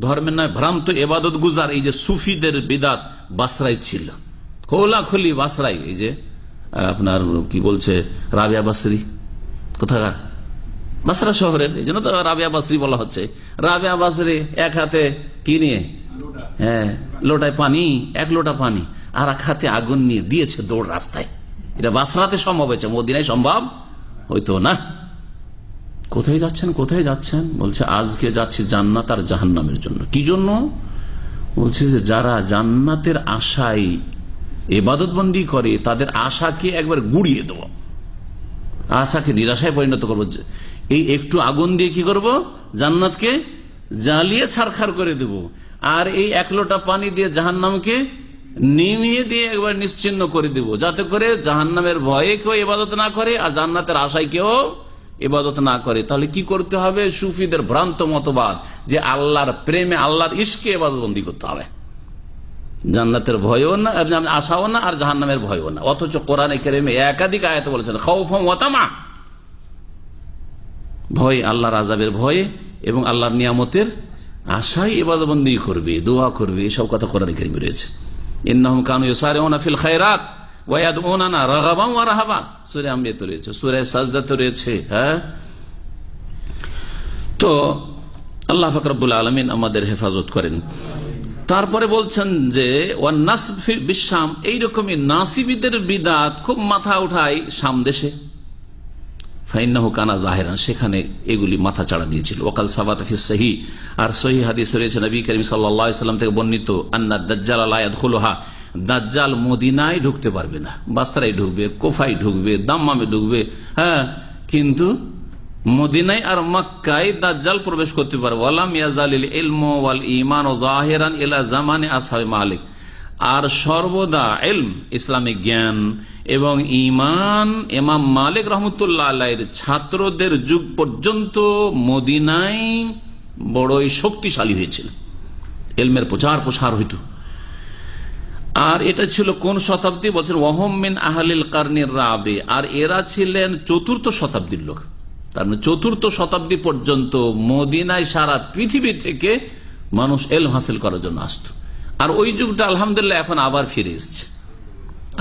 ধর্মের নয় ভ্রান্ত ইবাদত গুজার, এই যে সুফিদের বিদআত বাসরাই ছিল, খোলাখুলি বাসরাই। এই যে আপনার কি বলছে রাবিয়া বাসরি, কোথাকার? বাসরা শহরের, এই জন্য তো রাবিয়া বাসরি বলা হচ্ছে। রাবিয়া বাসরি এক হাতে কি নিয়ে, লোটায় পানি, এক লোটা পানি, আর এক হাতে আগুন নিয়ে দিয়েছে দৌড় রাস্তায়। এটা বাসরাতে সম্ভব হয়েছে, মদিনায় সম্ভব হইতো না। কোথায় যাচ্ছেন, কোথায় যাচ্ছেন? বলছে আজকে যাচ্ছি জান্নাত আর জাহান্নামের জন্য। কি জন্য? বলছে যে যারা জান্নাতের আশায় ইবাদতবন্দি করে তাদের আশাকে একবার গুড়িয়ে দেব, আশাকে নিরাশায় পরিণত করবো। এই একটু আগুন দিয়ে কি করব? জান্নাতকে জ্বালিয়ে ছারখার করে দেব, আর এই এক লোটা পানি দিয়ে জাহান্নামকে নিমিয়ে দিয়ে একবার নিশ্চিহ্ন করে দেব, যাতে করে জাহান্নামের ভয়ে কেউ ইবাদত না করে আর জান্নাতের আশায় কেউ ইবাদত না করে। তাহলে কি করতে হবে? সুফিদের ভ্রান্ত মতবাদ যে আল্লাহর প্রেমে, আল্লাহর ইশকে ইবাদতবন্দি করতে হবে, জান্নাতের ভয়ও না, আশাও না, আর জাহান্নামের ভয়ও না। অথচ কোরআনে কারিমে একাধিক আয়াতে বলেছেন খাউফাম ওয়া তামা, ভয়, আল্লাহর আযাবের ভয়ে এবং আল্লাহর নিয়ামতের আশায় ইবাদতবন্দি করবে, দোয়া করবে, এসব কথা কোরআনে কারিমে রয়েছে। ইন্নাহুম কানু ইউসারিউনা ফিল খায়রাত ওয়া ইয়াদউনানা রাগাবান ওয়া রাহাবান, সূরা আম্বিয়াতে রয়েছে, সূরা সাজদাতে রয়েছে। তো আল্লাহ পাক রব্বুল আলামিন আমাদের হেফাজত করেন। তারপরে বলছেন যে ওয়ান নাসব বিশাম, এইরকমই নাসিবীদের বিদআত খুব মাথা উঠায় শাম দেশে। ফাইন্নাহু কানা জাহিরান, সেখানে এগুলি মাথা চাড়া দিয়েছিল। ওয়াকাল সাবাতা ফিস সহিহ, আর সহিহ হাদিসে রয়েছে নবী করিম সাল্লাল্লাহু আলাইহি ওয়াসাল্লাম থেকে বর্ণিত আন্না দাজ্জাল লা ইয়াদখুলুহা, দাজ্জাল মদিনায় ঢুকতে পারবে না, বাসরায় ঢুকবে, কোফায় ঢুকবে, দাম্মামে ঢুকবে, কিন্তু মদিনায় আর মক্কায় দাজ্জাল প্রবেশ করতে পারবে। ওয়ালাম ইয়াজালিল ইলমু ওয়াল ঈমান যাহিরান ইলা জামানে আসহাবে মালিক, আর সর্বদা ইলম ইসলামিক জ্ঞান এবং ঈমান ইমাম মালিক রহমতুল্লাহ আলাইহির ছাত্রদের যুগ পর্যন্ত মদিনায় বড়ই শক্তিশালী হয়েছিল, ইলমের প্রচার প্রসার হইত। আর এটা ছিল কোন শতাব্দী? বলছেন ওয়াহুম মিন আহলিল কারনির রাবি, আর এরা ছিলেন চতুর্থ শতাব্দীর লোক। তার মানে চতুর্থ শতাব্দী পর্যন্ত মদিনায় সারা পৃথিবী থেকে মানুষ ইলম হাসিল করার জন্য আসত। আর ওই যুগটা আলহামদুলিল্লাহ এখন আবার ফিরে এসছে।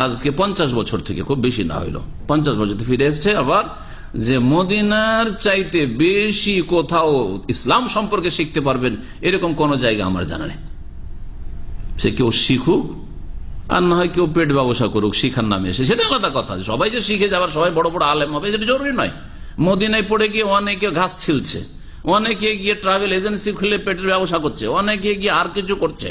আজকে 50 বছর থেকে, খুব বেশি না হইল 50 বছর ফিরে এসছে আবার, যে মদিনার চাইতে বেশি কোথাও ইসলাম সম্পর্কে শিখতে পারবেন এরকম কোন জায়গা আমার জানা নেই। সে কেউ শিখুক আর না হয় কেউ পেট ব্যবসা করুক শিখার নামে এসে, সেটা আলাদা কথা। সবাই যে শিখে যাবার, সবাই বড় বড় আলেম হবে সেটা জরুরি নয়। মদিনায় পড়ে গিয়ে অনেকে ঘাস ছিলছে, অনেকে গিয়ে ট্রাভেল এজেন্সি খুলে পেটের ব্যবসা করছে, অনেকে গিয়ে আর কিছু করছে,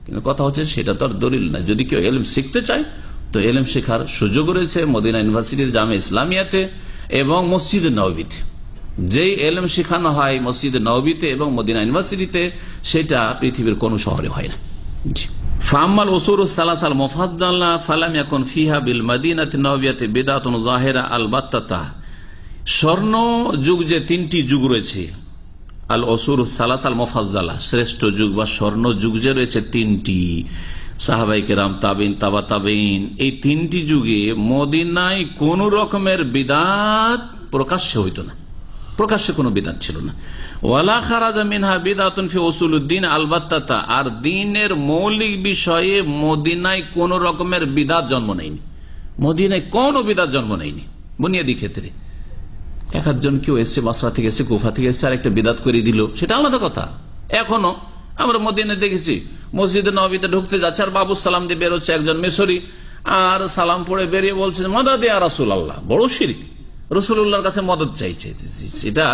কিন্তু কথা হচ্ছে সেটা তো আর দলিল নাই। যদি কেউ এলম শিখতে চায় তো এলম শেখার সুযোগ রয়েছে মদিনা ইউনিভার্সিটির জামে ইসলামিয়াতে এবং মসজিদে নববীতে। যেই এলম শেখানো হয় মসজিদে নববীতে এবং মদিনা ইউনিভার্সিটিতে, সেটা পৃথিবীর কোন শহরে হয় না। ফাম্মাল উসুল সালাসাল মুফাদ্দালা ফালাম ইয়াকুন ফিহা বিল মদিনাতি নববিয়াতি বিদআতুন যাহিরা আলবাত্তা। স্বর্ণ যুগ যে তিনটি যুগ রয়েছে, আল উসুল সালাসাল মুফাদ্দালা শ্রেষ্ঠ যুগ বা স্বর্ণ যুগ যে রয়েছে তিনটি, সাহাবায়ে কেরাম, তাবিন, তাবা তাবিন, এই তিনটি যুগে মদিনায় কোন রকমের বিদআত প্রকাশ্যে হইত না, প্রকাশ্যে কোনো বিদআত ছিল না। ওয়ালা খারাজা মিনহা বিদআতুন ফি উসুলুদ্দিন আলবাত্তা, আর দ্বীনের মৌলিক বিষয়ে মদিনায় কোন রকমের বিদআত জন্ম নেয়নি। মদিনায় কোন বিদআত জন্ম নেয়নি বুনিয়াদি ক্ষেত্রে। এক একজন কেউ এসছে বাসরা থেকে এসছে, কুফা থেকে এসছে, আর একটা বিদআত করে দিল, সেটা আলাদা কথা। এখনো আমরা মদিনায় দেখেছি মসজিদে নববীতে ঢুকতে যাচ্ছে আর বাবু সালাম দিয়ে বেরোচ্ছে একজন মিশরি, আর সালাম পড়ে বেরিয়ে বলছে মদদ ইয়া রাসূলুল্লাহ। বড় শিরক, রাসূলুল্লাহর কাছে মদদ চাইছে। সেটা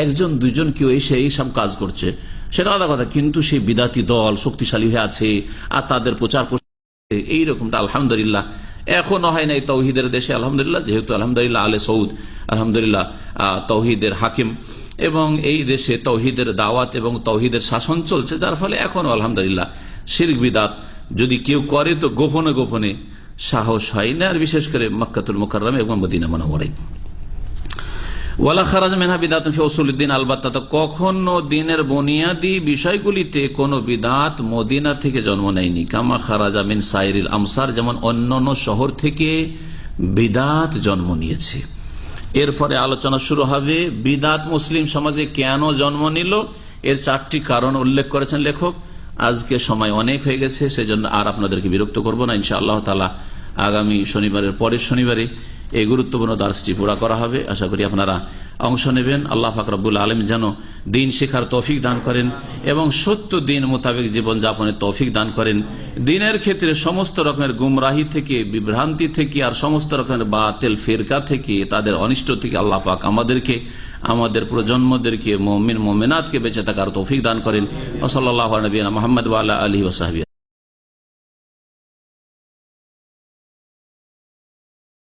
একজন দুইজন কেউ এসে এইসব কাজ করছে, সেটা আলাদা কথা, কিন্তু সেই বিদাতি দল শক্তিশালী হয়ে আছে আর তাদের প্রচার এইরকমটা আলহামদুলিল্লাহ এখনো হয় নাই তৌহিদের দেশে। আলহামদুলিল্লাহ, যেহেতু আলহামদুলিল্লাহ আলে সৌদ আলহামদুলিল্লাহ তৌহিদের হাকিম এবং এই দেশে তৌহিদের দাওয়াত এবং তৌহিদের শাসন চলছে, যার ফলে এখনো আলহামদুলিল্লাহ শিরক বিদাত যদি কেউ করে তো গোপনে গোপনে সাহস হয় না, আর বিশেষ করে মক্কাতুল মুকাররমা এবং মদিনা মুনাওয়ারায়। ওয়ালা খারাজ মিনহা বিদআতুন ফি উসুলিদ্দিন আলবাত্তা, কখনো দিনের বুনিয়াদি বিষয়গুলিতে কোন বিদআত মদিনা থেকে জন্ম নেয়নি। কামা খারাজা মিন সাইরিল আমসার, যেমন অন্যান্য শহর থেকে বিদআত জন্ম নিয়েছে। এরপরে আলোচনা শুরু হবে বিদআত মুসলিম সমাজে কেন জন্ম নিল, এর 4টি কারণ উল্লেখ করেছেন লেখক। আজকে সময় অনেক হয়ে গেছে, সেজন্য আর আপনাদেরকে বিরক্ত করব না। ইনশাআল্লাহ তাআলা আগামী শনিবারের পরের শনিবারে এই গুরুত্বপূর্ণ দার্সটি পুরা করা হবে। আশা করি আপনারা অংশ নেবেন। আল্লাহ পাক রব্বুল আলামিন যেন দিন শেখার তৌফিক দান করেন এবং সত্য দিন মোতাবেক জীবন যাপনের তৌফিক দান করেন। দিনের ক্ষেত্রে সমস্ত রকমের গুমরাহি থেকে, বিভ্রান্তি থেকে, আর সমস্ত রকমের বাতিল ফিরকা থেকে, তাদের অনিষ্ট থেকে আল্লাহ পাক আমাদেরকে, আমাদের প্রজন্মদেরকে, মুমিন মুমিনাতকে বেঁচে থাকার তৌফিক দান করেন। ওয়া সাল্লাল্লাহু আলা নবিয়িনা মুহাম্মদ ওয়া আলা আলিহি ওয়া সাহবিহি।